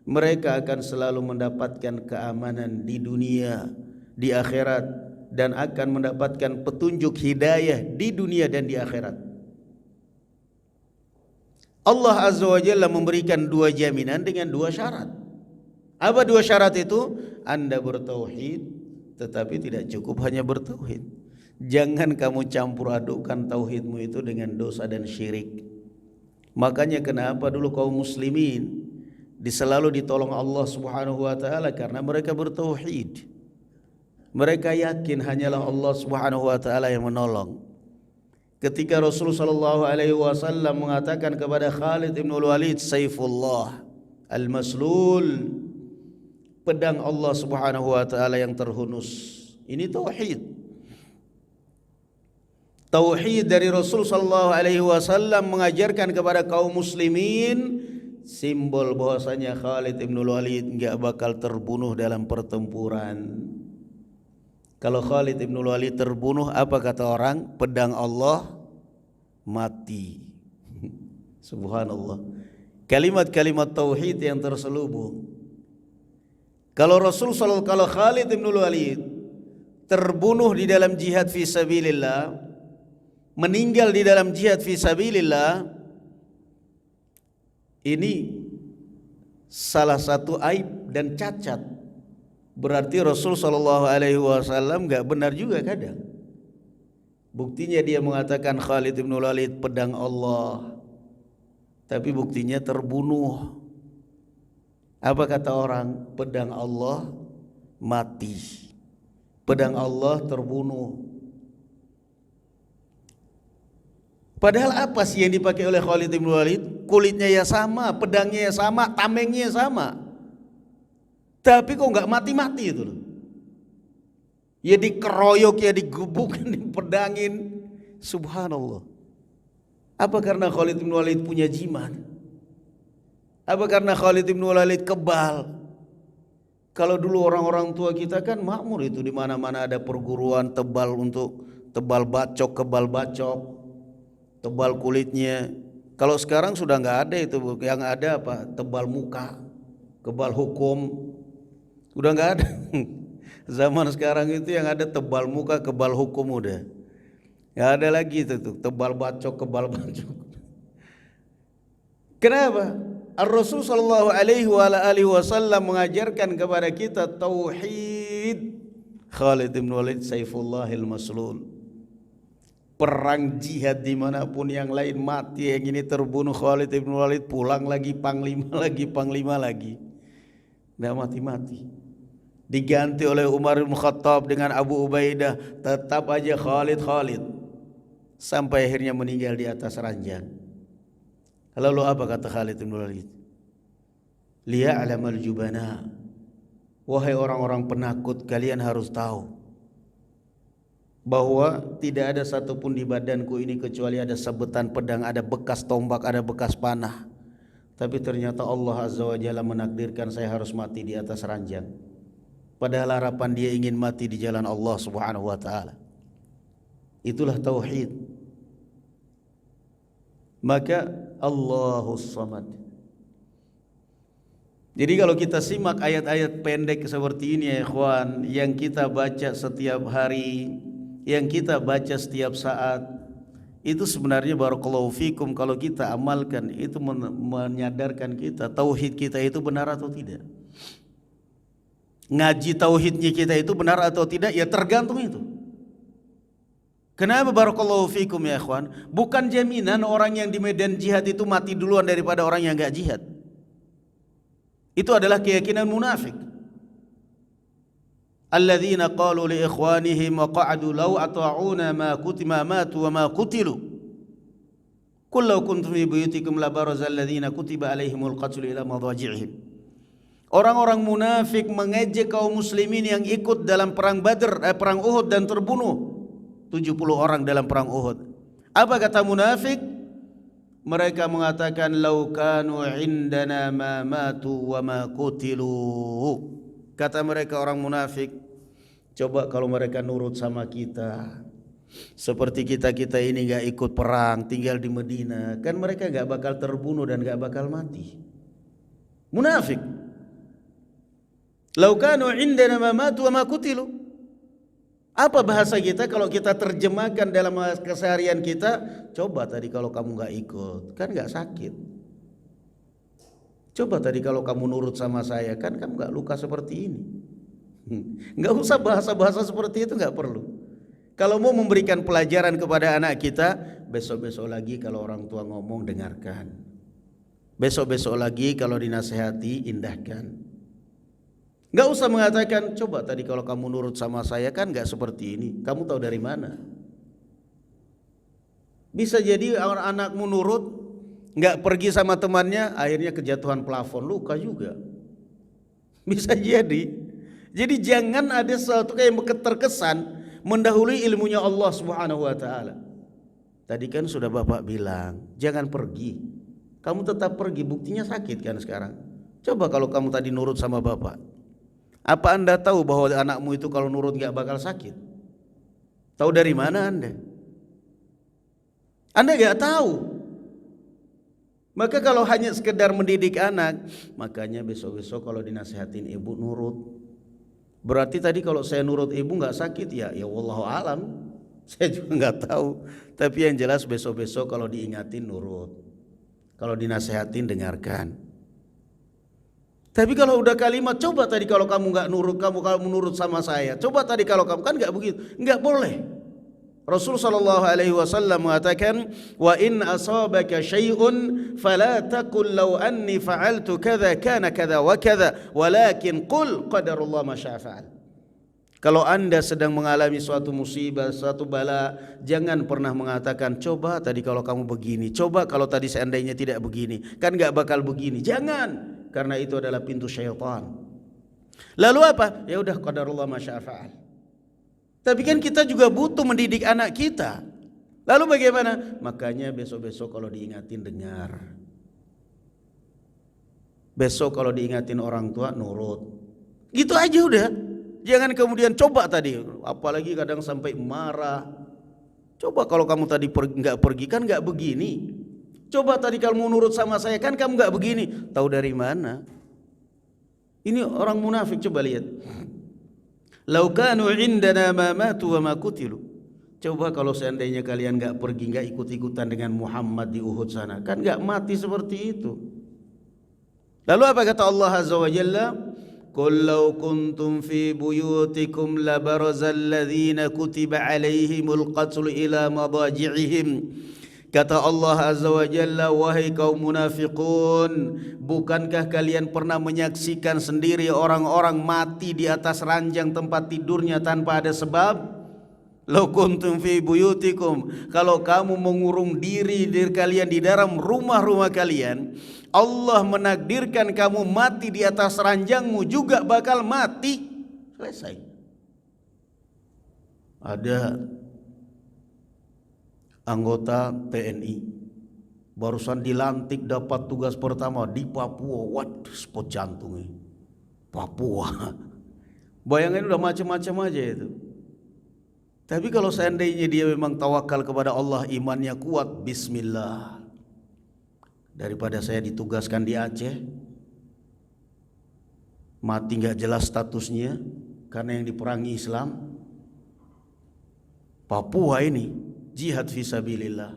Mereka akan selalu mendapatkan keamanan di dunia di akhirat dan akan mendapatkan petunjuk hidayah di dunia dan di akhirat. Allah Azza wa Jalla memberikan 2 jaminan dengan 2 syarat. Apa 2 syarat itu? Anda bertauhid, tetapi tidak cukup hanya bertauhid. Jangan kamu campur adukkan tauhidmu itu dengan dosa dan syirik. Makanya kenapa dulu kaum muslimin selalu ditolong Allah Subhanahu wa taala karena mereka bertauhid. Mereka yakin hanyalah Allah Subhanahu wa taala yang menolong. Ketika Rasulullah sallallahu alaihi wasallam mengatakan kepada Khalid bin Walid, Saifullah al-maslul, pedang Allah Subhanahu wa taala yang terhunus. Ini tauhid. Tauhid dari Rasul sallallahu alaihi wasallam mengajarkan kepada kaum muslimin simbol bahwasanya Khalid bin Walid enggak bakal terbunuh dalam pertempuran. Kalau Khalid bin Walid terbunuh, apa kata orang? Pedang Allah mati. Subhanallah. Kalimat-kalimat tauhid yang terselubung. Kalau Khalid bin Walid terbunuh di dalam jihad fi sabilillah, meninggal di dalam jihad fi sabilillah, ini salah satu aib dan cacat. Berarti Rasul sallallahu alaihi wasallam enggak benar juga kadang. Buktinya dia mengatakan Khalid bin Walid pedang Allah, tapi buktinya terbunuh. Apa kata orang? Pedang Allah mati. Pedang Allah terbunuh. Padahal apa sih yang dipakai oleh Khalid bin Walid? Kulitnya ya sama, pedangnya ya sama, tamengnya ya sama. Tapi kok enggak mati-mati itu loh. Ya dikeroyok, ya digebukin, dipedangin. Subhanallah. Apa karena Khalid bin Walid punya jimat? Apa karena Khalid bin Walid kebal? Kalau dulu orang-orang tua kita kan makmur itu, di mana-mana ada perguruan tebal untuk tebal bacok, kebal bacok, tebal kulitnya. Kalau sekarang sudah enggak ada itu, yang ada apa? Tebal muka, kebal hukum. Udah enggak ada. Zaman sekarang itu yang ada tebal muka, kebal hukum udah. Enggak ada lagi itu tuh, tebal bacok, kebal bacok. Kenapa? Ar-Rasul sallallahu alaihi wasallam mengajarkan kepada kita tauhid. Khalid bin Walid Saifullahil Maslul. Perang jihad dimanapun yang lain mati, yang ini terbunuh. Khalid bin Walid pulang lagi, panglima lagi. Nggak mati-mati. Diganti oleh Umar bin Khattab dengan Abu Ubaidah, tetap aja Khalid. Sampai akhirnya meninggal di atas ranjang. Lalu apa kata Khalid bin Walid? Liya'lamal jubana. Wahai orang-orang penakut, kalian harus tahu bahwa tidak ada satupun di badanku ini kecuali ada sabetan pedang, ada bekas tombak, ada bekas panah. Tapi ternyata Allah Azza wa Jalla menakdirkan saya harus mati di atas ranjang. Padahal harapan dia ingin mati di jalan Allah Subhanahu wa taala. Itulah tauhid. Maka Allahus Samad. Jadi kalau kita simak ayat-ayat pendek seperti ini ya ikhwan, yang kita baca setiap hari, yang kita baca setiap saat, itu sebenarnya barakallahu fikum kalau kita amalkan, itu menyadarkan kita tauhid kita itu benar atau tidak. Ngaji tauhidnya kita itu benar atau tidak, ya tergantung itu. Kenapa barakallahu fikum ya ikhwan? Bukan jaminan orang yang di medan jihad itu mati duluan daripada orang yang enggak jihad. Itu adalah keyakinan munafik. Alladzina qalu li ikhwanihim wa qa'adu law ata'una ma kutima matu wa ma qutilu. Qul law kuntum fi buyutikum la barazal ladzina kutiba alaihimul qatlu ila madaji'ihim. Orang-orang munafik mengejek kaum muslimin yang ikut dalam perang perang Uhud dan terbunuh 70 orang dalam perang Uhud. Apa kata munafik? Mereka mengatakan lau kanu indana ma matu wa ma qutilu. Kata mereka orang munafik, coba kalau mereka nurut sama kita, seperti kita ini enggak ikut perang, tinggal di Madinah, kan mereka enggak bakal terbunuh dan enggak bakal mati. Munafik. Lau kanu indana ma matu wa ma qutilu. Apa bahasa kita kalau kita terjemahkan dalam keseharian kita? Coba tadi kalau kamu nggak ikut, kan nggak sakit. Coba tadi kalau kamu nurut sama saya, kan kamu nggak luka seperti ini. Nggak usah bahasa-bahasa seperti itu, nggak perlu. Kalau mau memberikan pelajaran kepada anak kita, besok-besok lagi kalau orang tua ngomong, dengarkan. Besok-besok lagi kalau dinasehati, indahkan. Gak usah mengatakan, coba tadi kalau kamu nurut sama saya kan gak seperti ini. Kamu tahu dari mana? Bisa jadi anakmu nurut, gak pergi sama temannya, akhirnya kejatuhan plafon, luka juga. Bisa jadi. Jadi jangan ada sesuatu yang terkesan mendahului ilmunya Allah Subhanahu wa taala. Tadi kan sudah Bapak bilang, jangan pergi. Kamu tetap pergi, buktinya sakit kan sekarang. Coba kalau kamu tadi nurut sama Bapak. Apa Anda tahu bahwa anakmu itu kalau nurut gak bakal sakit? Tahu dari mana Anda? Anda gak tahu. Maka kalau hanya sekedar mendidik anak, makanya besok-besok kalau dinasehatin ibu nurut. Berarti tadi kalau saya nurut ibu gak sakit ya? Ya wallahu alam. Saya juga gak tahu. Tapi yang jelas besok-besok kalau diingatin nurut. Kalau dinasehatin dengarkan. Tapi kalau udah kalimat, coba tadi kalau kamu nggak nurut, kamu kalau menurut sama saya, coba tadi kalau kamu, kan nggak begitu, nggak boleh. Rasul sallallahu alaihi wasallam mengatakan, wa in asabaka syai'un fala taqul law anni fa'altu kadza kana kadza wa kadza walakin qul qadarullah ma syaa fa'al. Kalau Anda sedang mengalami suatu musibah, suatu bala, jangan pernah mengatakan, coba tadi kalau kamu begini, coba kalau tadi seandainya tidak begini, kan nggak bakal begini. Jangan. Karena itu adalah pintu syaitan. Lalu apa? Ya udah qadarullah ma syaa fa'al. Tapi kan kita juga butuh mendidik anak kita. Lalu bagaimana? Makanya besok-besok kalau diingatin dengar. Besok kalau diingatin orang tua nurut. Gitu aja udah. Jangan kemudian coba tadi, apalagi kadang sampai marah. Coba kalau kamu tadi nggak pergi kan nggak begini. Coba tadi kamu nurut sama saya kan kamu nggak begini. Tahu dari mana? Ini orang munafik, coba lihat. Lau kanu indana ma matu wa ma qutilu. Coba kalau seandainya kalian nggak pergi, nggak ikut-ikutan dengan Muhammad di Uhud sana, kan nggak mati seperti itu. Lalu apa kata Allah Azza wa Jalla? Qul law kuntum fi buyutikum labarazal ladzina kutiba alaihimul qatlu ila madaji'ihim. Kata Allah Azza wa Jalla, wahai kaum munafiqun, bukankah kalian pernah menyaksikan sendiri orang-orang mati di atas ranjang tempat tidurnya tanpa ada sebab? Law kuntum fi buyutikum, kalau kamu mengurung diri kalian di dalam rumah-rumah kalian, Allah menakdirkan kamu mati di atas ranjangmu juga bakal mati. Selesai. Ada anggota TNI barusan dilantik dapat tugas pertama di Papua. Waduh, spot jantung ini. Papua. Bayangin udah macam-macam aja itu. Tapi kalau seandainya dia memang tawakal kepada Allah, imannya kuat, bismillah. Daripada saya ditugaskan di Aceh, mati gak jelas statusnya karena yang diperangi Islam. Papua ini jihad fisabilillah.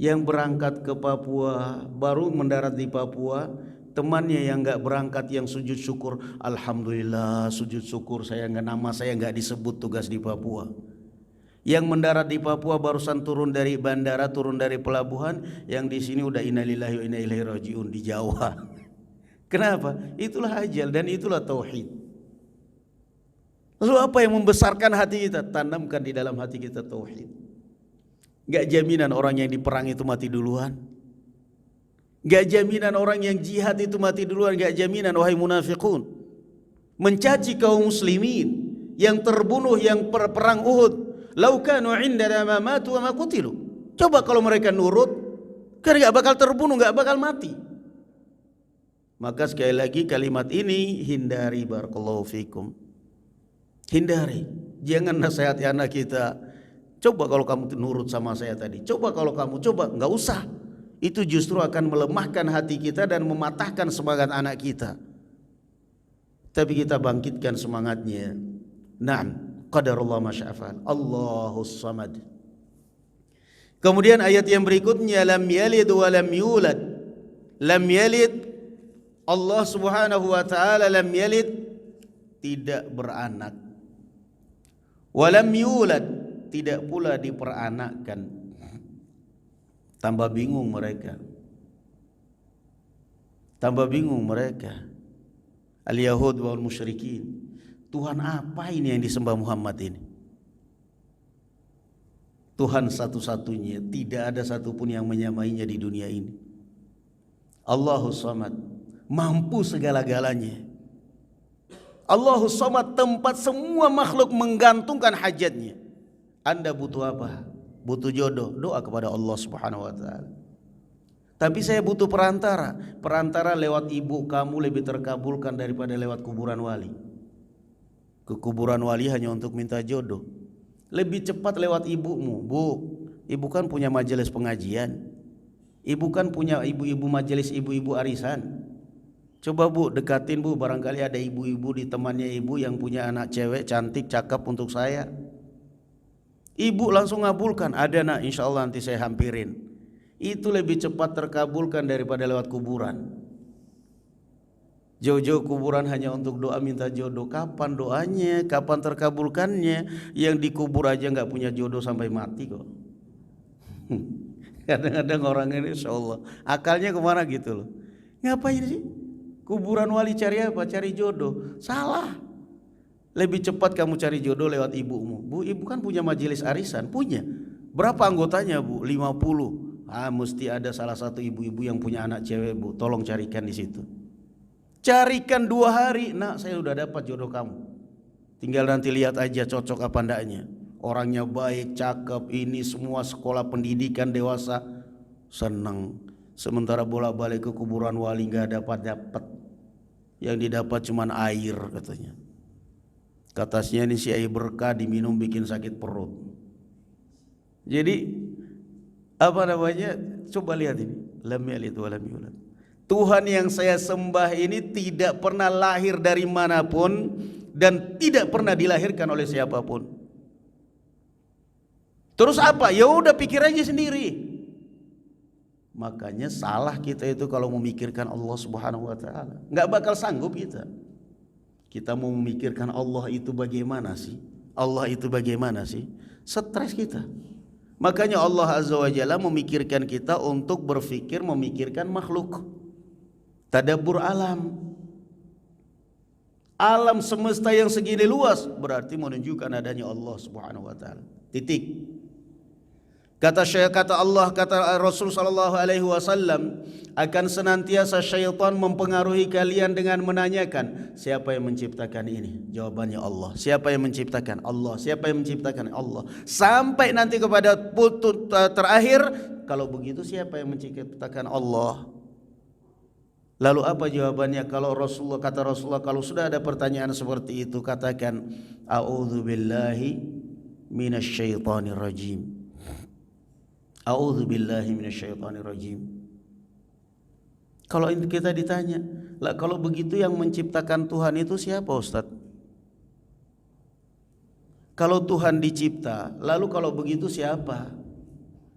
Yang berangkat ke Papua, baru mendarat di Papua, temannya yang gak berangkat yang sujud syukur, alhamdulillah sujud syukur saya nggak, nama saya nggak disebut tugas di Papua. Yang mendarat di Papua barusan turun dari bandara, turun dari pelabuhan, yang di sini udah innalillahi wa inna ilaihi rajiun di Jawa. Kenapa? Itulah ajal dan itulah tauhid. Lalu apa yang membesarkan hati kita? Tanamkan di dalam hati kita tauhid. Gak jaminan orang yang diperang itu mati duluan. Gak jaminan orang yang jihad itu mati duluan. Gak jaminan, wahai munafiqun. Mencaci kaum muslimin yang terbunuh, yang perang Uhud. Lau kanu indana ma matu wa ma qutilu. Coba kalau mereka nurut, kan gak bakal terbunuh, gak bakal mati. Maka sekali lagi kalimat ini hindari, barakallahu fikum. Hindari. Jangan nasihati anak kita, coba kalau kamu nurut sama saya tadi, coba kalau kamu, coba, gak usah. Itu justru akan melemahkan hati kita dan mematahkan semangat anak kita. Tapi kita bangkitkan semangatnya. Naam, qadarullah ma syaa fa'al. Allahus samad. Kemudian ayat yang berikutnya, lam yalid wa lam yulad. Lam yalid, Allah Subhanahu wa taala lam yalid, tidak beranak. Wa lam yulad, tidak pula diperanakkan. Tambah bingung mereka. Tambah bingung mereka. Al-Yahud wal musyrikin. Tuhan apa ini yang disembah Muhammad ini? Tuhan satu-satunya, tidak ada satupun yang menyamainya di dunia ini. Allahus Samad, mampu segala-galanya. Allahus Samad, tempat semua makhluk menggantungkan hajatnya. Anda butuh apa? Butuh jodoh, doa kepada Allah Subhanahu wa taala. Tapi saya butuh perantara. Perantara lewat ibu kamu lebih terkabulkan daripada lewat kuburan wali. Ke kuburan wali hanya untuk minta jodoh. Lebih cepat lewat ibumu. Bu, ibu kan punya majelis pengajian. Ibu kan punya ibu-ibu majelis, ibu-ibu arisan. Coba bu, dekatin bu, barangkali ada ibu-ibu di temannya ibu yang punya anak cewek cantik, cakep untuk saya. Ibu langsung ngabulkan, ada nak, insya Allah nanti saya hampirin. Itu lebih cepat terkabulkan daripada lewat kuburan. Jauh-jauh kuburan hanya untuk doa minta jodoh. Kapan doanya? Kapan terkabulkannya? Yang dikubur aja nggak punya jodoh sampai mati kok. Kadang-kadang orang ini insya Allah akalnya kemana gitu loh. Ngapain sih? Kuburan wali cari apa? Cari jodoh. Salah. Lebih cepat kamu cari jodoh lewat ibumu. Bu, ibu kan punya majelis arisan. Punya. Berapa anggotanya bu? 50. Mesti ada salah satu ibu-ibu yang punya anak cewek bu. Tolong carikan di situ. Carikan 2 hari. Nak, saya udah dapat jodoh kamu. Tinggal nanti lihat aja cocok apa ndaknya. Orangnya baik, cakep, ini semua sekolah pendidikan dewasa. Senang. Sementara bolak-balik ke kuburan wali gak dapat. Yang didapat cuman air katanya. Katanya ini si air berkah diminum bikin sakit perut. Jadi apa namanya? Coba lihat ini. Lam yalid wa lam yulad. Tuhan yang saya sembah ini tidak pernah lahir dari manapun dan tidak pernah dilahirkan oleh siapapun. Terus apa? Ya udah pikir aja sendiri. Makanya salah kita itu kalau memikirkan Allah Subhanahu wa taala. Enggak bakal sanggup kita. Kita mau memikirkan Allah itu bagaimana sih? Allah itu bagaimana sih? Stres kita. Makanya Allah Azza wa Jalla memikirkan kita untuk berpikir memikirkan makhluk. Tadabbur alam. Alam semesta yang segini luas berarti menunjukkan adanya Allah Subhanahu wa taala. Titik. Kata Allah, kata Rasul sallallahu alaihi wasallam, akan senantiasa syaitan mempengaruhi kalian dengan menanyakan, siapa yang menciptakan ini? Jawabannya Allah. Siapa yang menciptakan? Allah. Siapa yang menciptakan? Allah. Sampai nanti kepada putus terakhir, kalau begitu siapa yang menciptakan? Allah. Lalu apa jawabannya? Kalau kata Rasulullah, kalau sudah ada pertanyaan seperti itu, katakan a'udzubillahi minasyaitonir rajim. A'udzubillahi minasyaitonir rajim. Kalau kita ditanya, lah kalau begitu yang menciptakan Tuhan itu siapa, Ustaz? Kalau Tuhan dicipta, lalu kalau begitu siapa?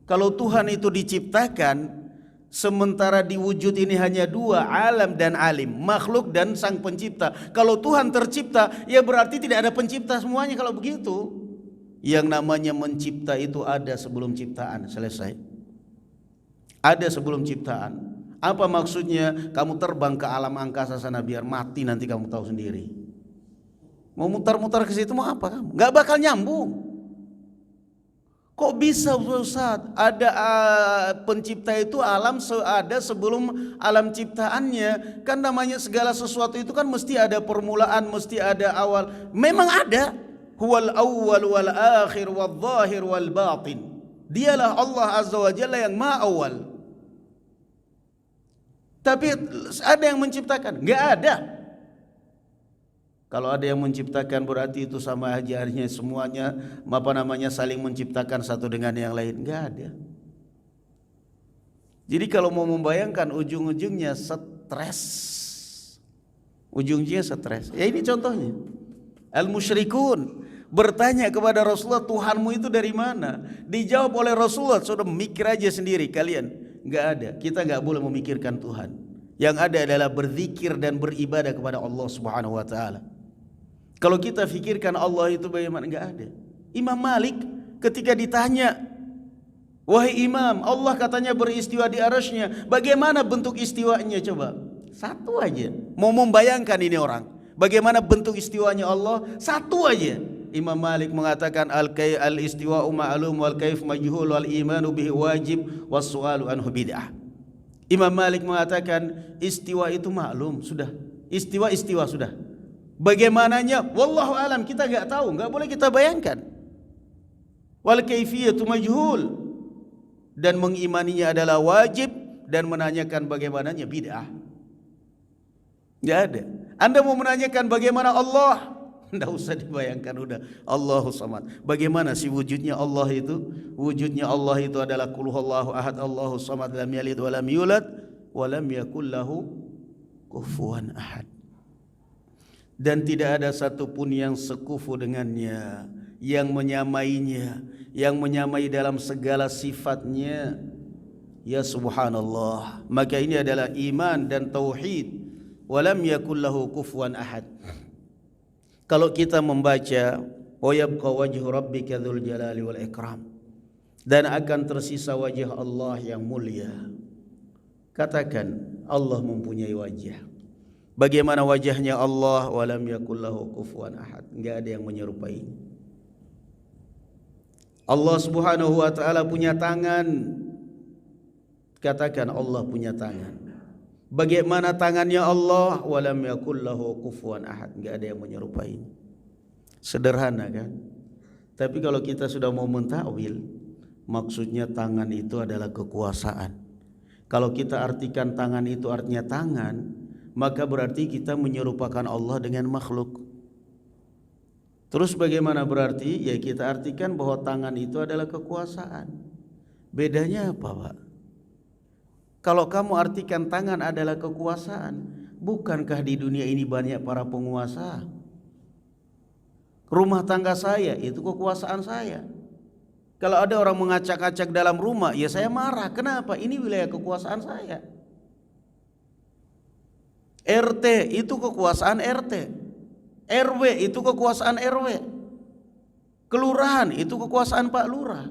Kalau Tuhan itu diciptakan, sementara di wujud ini hanya 2, alam dan alim, makhluk dan sang pencipta. Kalau Tuhan tercipta, ya berarti tidak ada pencipta semuanya kalau begitu. Yang namanya mencipta itu ada sebelum ciptaan selesai. Ada sebelum ciptaan. Apa maksudnya? Kamu terbang ke alam angkasa sana biar mati nanti kamu tahu sendiri. Mau mutar-mutar ke situ mau apa kamu? Gak bakal nyambung. Kok bisa Ustaz? Ada pencipta itu alam ada sebelum alam ciptaannya. Kan namanya segala sesuatu itu kan mesti ada permulaan, mesti ada awal. Memang ada. Huwal awwal wal akhir wal zahir wal batin. Dialah Allah Azza wa Jalla yang maha awal. Tapi ada yang menciptakan? Enggak ada. Kalau ada yang menciptakan berarti itu sama aja artinya semuanya saling menciptakan satu dengan yang lain. Enggak ada. Jadi kalau mau membayangkan ujung-ujungnya stres. Ujungnya stres. Ya ini contohnya. Al-musyrikun bertanya kepada Rasulullah, Tuhanmu itu dari mana? Dijawab oleh Rasulullah, sudah mikir aja sendiri kalian. Enggak ada, kita enggak boleh memikirkan Tuhan. Yang ada adalah berzikir dan beribadah kepada Allah Subhanahu wa taala. Kalau kita fikirkan Allah itu bagaimana? Enggak ada. Imam Malik ketika ditanya, wahai Imam, Allah katanya beristiwa di arasy-Nya, bagaimana bentuk istiwanya coba? Satu aja. Mau membayangkan ini orang, bagaimana bentuk istiwanya Allah? Satu aja. Imam Malik mengatakan al-istiwa'u ma'lum wal kaif majhul wal imanu bihi wajib was su'alu anhu bid'ah. Imam Malik mengatakan istiwa itu maklum, sudah. Istiwa sudah. Bagaimananya wallahu alam, kita enggak tahu, enggak boleh kita bayangkan. Wal kaifiyatu majhul, dan mengimaninya adalah wajib, dan menanyakan bagaimananya bid'ah. Enggak ada. Anda mau menanyakan bagaimana Allah? Tidak usah dibayangkan, udah Allahu Samad. Bagaimana sih wujudnya Allah itu? Wujudnya Allah itu adalah qul huwallahu ahad, Allahu Samad, lam yalid wa lam yulad wa lam yakul lahu kufuwan ahad. Dan tidak ada satupun yang sekufu dengannya, yang menyamainya, yang menyamai dalam segala sifatnya. Ya subhanallah. Maka ini adalah iman dan tauhid. Wa lam yakul lahu kufuwan ahad. Kalau kita membaca wa yabqa wajhu rabbika dzul jalali wal ikram, dan akan tersisa wajah Allah yang mulia. Katakan Allah mempunyai wajah. Bagaimana wajahnya Allah? Wa lam yakul lahu kufuwan ahad. Enggak ada yang menyerupai. Allah Subhanahu wa taala punya tangan. Katakan Allah punya tangan. Bagaimana tangannya Allah? Walam yakul lahu kufuwan ahad. Enggak ada yang menyerupai. Sederhana kan? Tapi kalau kita sudah mau mentakwil, maksudnya tangan itu adalah kekuasaan. Kalau kita artikan tangan itu artinya tangan, maka berarti kita menyerupakan Allah dengan makhluk. Terus bagaimana berarti? Ya kita artikan bahwa tangan itu adalah kekuasaan. Bedanya apa, Pak? Kalau kamu artikan tangan adalah kekuasaan, bukankah di dunia ini banyak para penguasa? Rumah tangga saya itu kekuasaan saya. Kalau ada orang mengacak-acak dalam rumah, ya saya marah. Kenapa? Ini wilayah kekuasaan saya. RT itu kekuasaan RT. RW itu kekuasaan RW. Kelurahan itu kekuasaan Pak Lurah.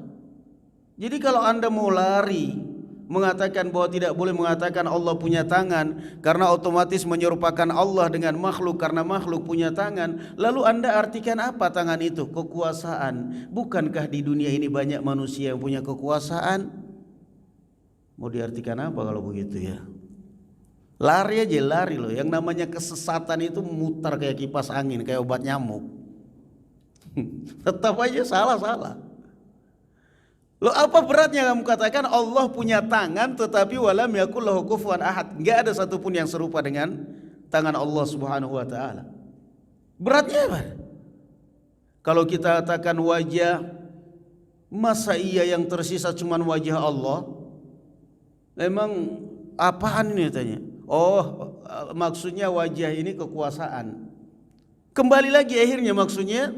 Jadi kalau Anda mau lari mengatakan bahwa tidak boleh mengatakan Allah punya tangan karena otomatis menyerupakan Allah dengan makhluk karena makhluk punya tangan, lalu Anda artikan apa tangan itu? Kekuasaan. Bukankah di dunia ini banyak manusia yang punya kekuasaan? Mau diartikan apa kalau begitu ya? Lari aja, lari loh. Yang namanya kesesatan itu mutar kayak kipas angin, kayak obat nyamuk. Tetap aja salah-salah. Loh, apa beratnya kamu katakan Allah punya tangan tetapi walam yakul lahu kufuwan ahad? Enggak ada satupun yang serupa dengan tangan Allah Subhanahu wa taala. Beratnya apa? Kalau kita katakan wajah, masa iya yang tersisa cuma wajah Allah? Memang apaan ini tanya? Oh, maksudnya wajah ini kekuasaan. Kembali lagi akhirnya maksudnya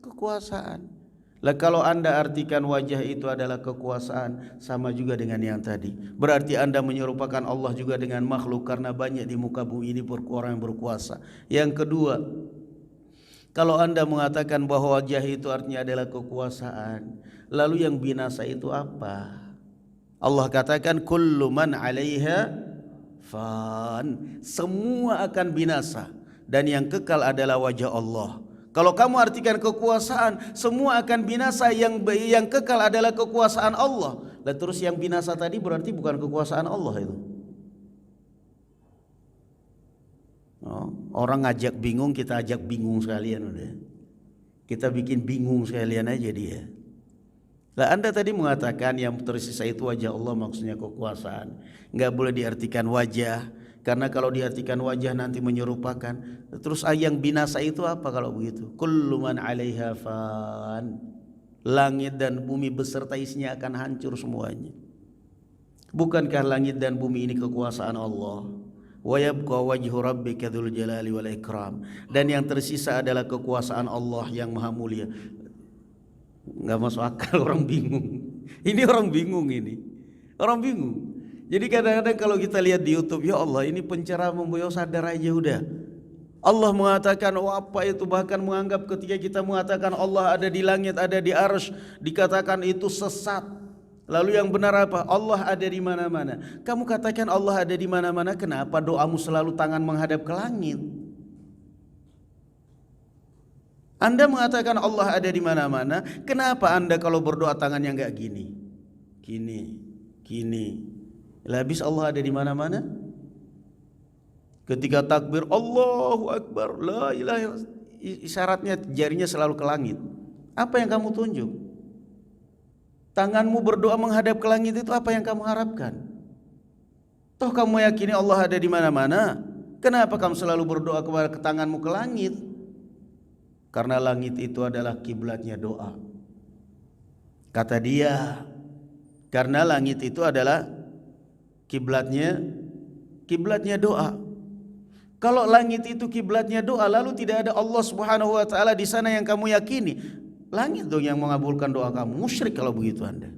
kekuasaan. Lah kalau Anda artikan wajah itu adalah kekuasaan, sama juga dengan yang tadi. Berarti Anda menyerupakan Allah juga dengan makhluk karena banyak di muka bumi ini orang yang berkuasa. Yang kedua, kalau Anda mengatakan bahwa wajah itu artinya adalah kekuasaan, lalu yang binasa itu apa? Allah katakan kullu man 'alaiha fan. Semua akan binasa dan yang kekal adalah wajah Allah. Kalau kamu artikan kekuasaan, semua akan binasa, yang kekal adalah kekuasaan Allah. Dan terus yang binasa tadi berarti bukan kekuasaan Allah itu. Oh, orang ngajak bingung, kita ajak bingung sekalian udah. Kita bikin bingung sekalian aja dia. Lah Anda tadi mengatakan yang tersisa itu wajah Allah, maksudnya kekuasaan. Enggak boleh diartikan wajah. Karena kalau diartikan wajah nanti menyerupakan. Terus yang binasa itu apa kalau begitu? Kullu man 'alaiha fan. Langit dan bumi beserta isinya akan hancur semuanya. Bukankah langit dan bumi ini kekuasaan Allah? wa yabqa wajhu rabbika dzul jalali wal ikram, dan yang tersisa adalah kekuasaan Allah yang maha mulia. Enggak masuk akal, orang bingung. Ini orang bingung ini. Orang bingung. Jadi kadang-kadang kalau kita lihat di YouTube, ya Allah ini pencerah memboyo sadar aja udah. Allah mengatakan apa itu, bahkan menganggap ketika kita mengatakan Allah ada di langit, ada di arsy, dikatakan itu sesat. Lalu yang benar apa? Allah ada di mana-mana. Kamu katakan Allah ada di mana-mana, kenapa doamu selalu tangan menghadap ke langit? Anda mengatakan Allah ada di mana-mana, kenapa Anda kalau berdoa tangannya enggak gini? Gini. Habis Allah ada di mana-mana? Ketika takbir Allahu Akbar, la ilaha illallah, isyaratnya jarinya selalu ke langit. Apa yang kamu tunjuk? Tanganmu berdoa menghadap ke langit itu apa yang kamu harapkan? Toh kamu yakini Allah ada di mana-mana, kenapa kamu selalu berdoa kepada tanganmu ke langit? Karena langit itu adalah kiblatnya doa. Kata dia, karena langit itu adalah kiblatnya doa. Kalau langit itu kiblatnya doa, lalu tidak ada Allah Subhanahu wa taala di sana yang kamu yakini, langit dong yang mengabulkan doa kamu. Musyrik kalau begitu Anda.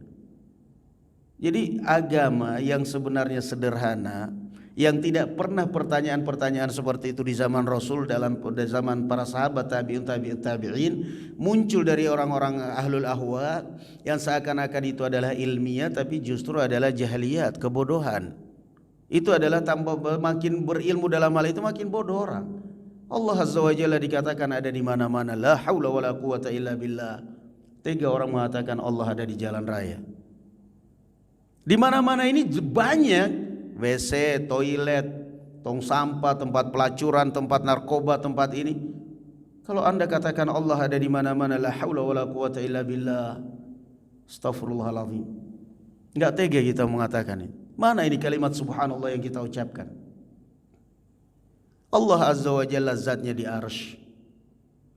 Jadi agama yang sebenarnya sederhana, yang tidak pernah pertanyaan-pertanyaan seperti itu di zaman Rasul, dalam zaman para sahabat tabi'in, muncul dari orang-orang ahlul ahwa yang seakan-akan itu adalah ilmiah, tapi justru adalah jahiliyat, kebodohan. Itu adalah tambah makin berilmu dalam hal itu makin bodoh orang. Allah Azza wa Jalla dikatakan ada di mana-mana, la haula wala quwata illa billah. Tiga orang mengatakan Allah ada di jalan raya. Di mana-mana ini banyak WC, toilet, tong sampah, tempat pelacuran, tempat narkoba, tempat ini. Kalau Anda katakan Allah ada di mana-mana, la haula wala quwata illa billah, astagfirullahalazim. Enggak tega kita mengatakan ini. Mana ini kalimat subhanallah yang kita ucapkan? Allah Azza wa Jalla zatnya di arsy.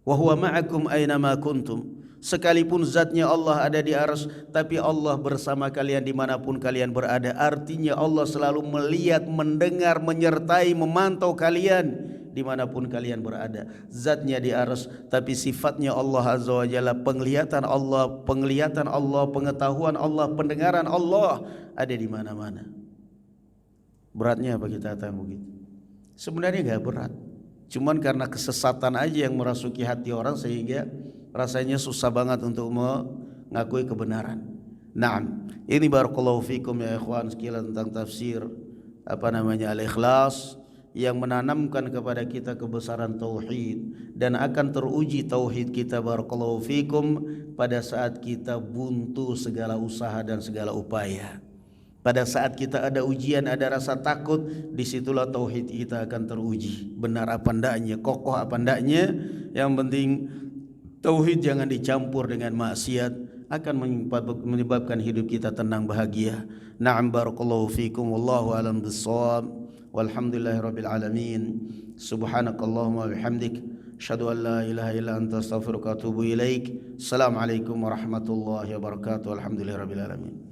Wa huwa ma'akum aina ma kuntum. Sekalipun zatnya Allah ada di arsy, tapi Allah bersama kalian dimanapun kalian berada. Artinya Allah selalu melihat, mendengar, menyertai, memantau kalian dimanapun kalian berada. Zatnya di arsy, tapi sifatnya Allah Azza wa Jalla, penglihatan Allah, pengetahuan Allah, pendengaran Allah ada di mana-mana. Beratnya apa kita katakan begitu? Sebenarnya enggak berat. Cuman karena kesesatan aja yang merasuki hati orang sehingga rasanya susah banget untuk mengakui kebenaran. Naam, ini barakallahu fikum ya ikhwan sekalian tentang tafsir Al-Ikhlas yang menanamkan kepada kita kebesaran tauhid dan akan teruji tauhid kita barakallahu fikum pada saat kita buntu segala usaha dan segala upaya. Pada saat kita ada ujian, ada rasa takut, disitulah tauhid kita akan teruji. Benar apa ndaknya, kokoh apa ndaknya. Yang penting tauhid jangan dicampur dengan maksiat, akan menyebabkan hidup kita tenang bahagia. Na'am barakallahu fikum, wallahu alam bissawab. Walhamdulillahirabbil alamin. Subhanakallahumma wa bihamdik, asyhadu an la ilaha illa anta astaghfiruka wa atubu ilaik. Assalamualaikum warahmatullahi wabarakatuh. Alhamdulillahirabbil alamin.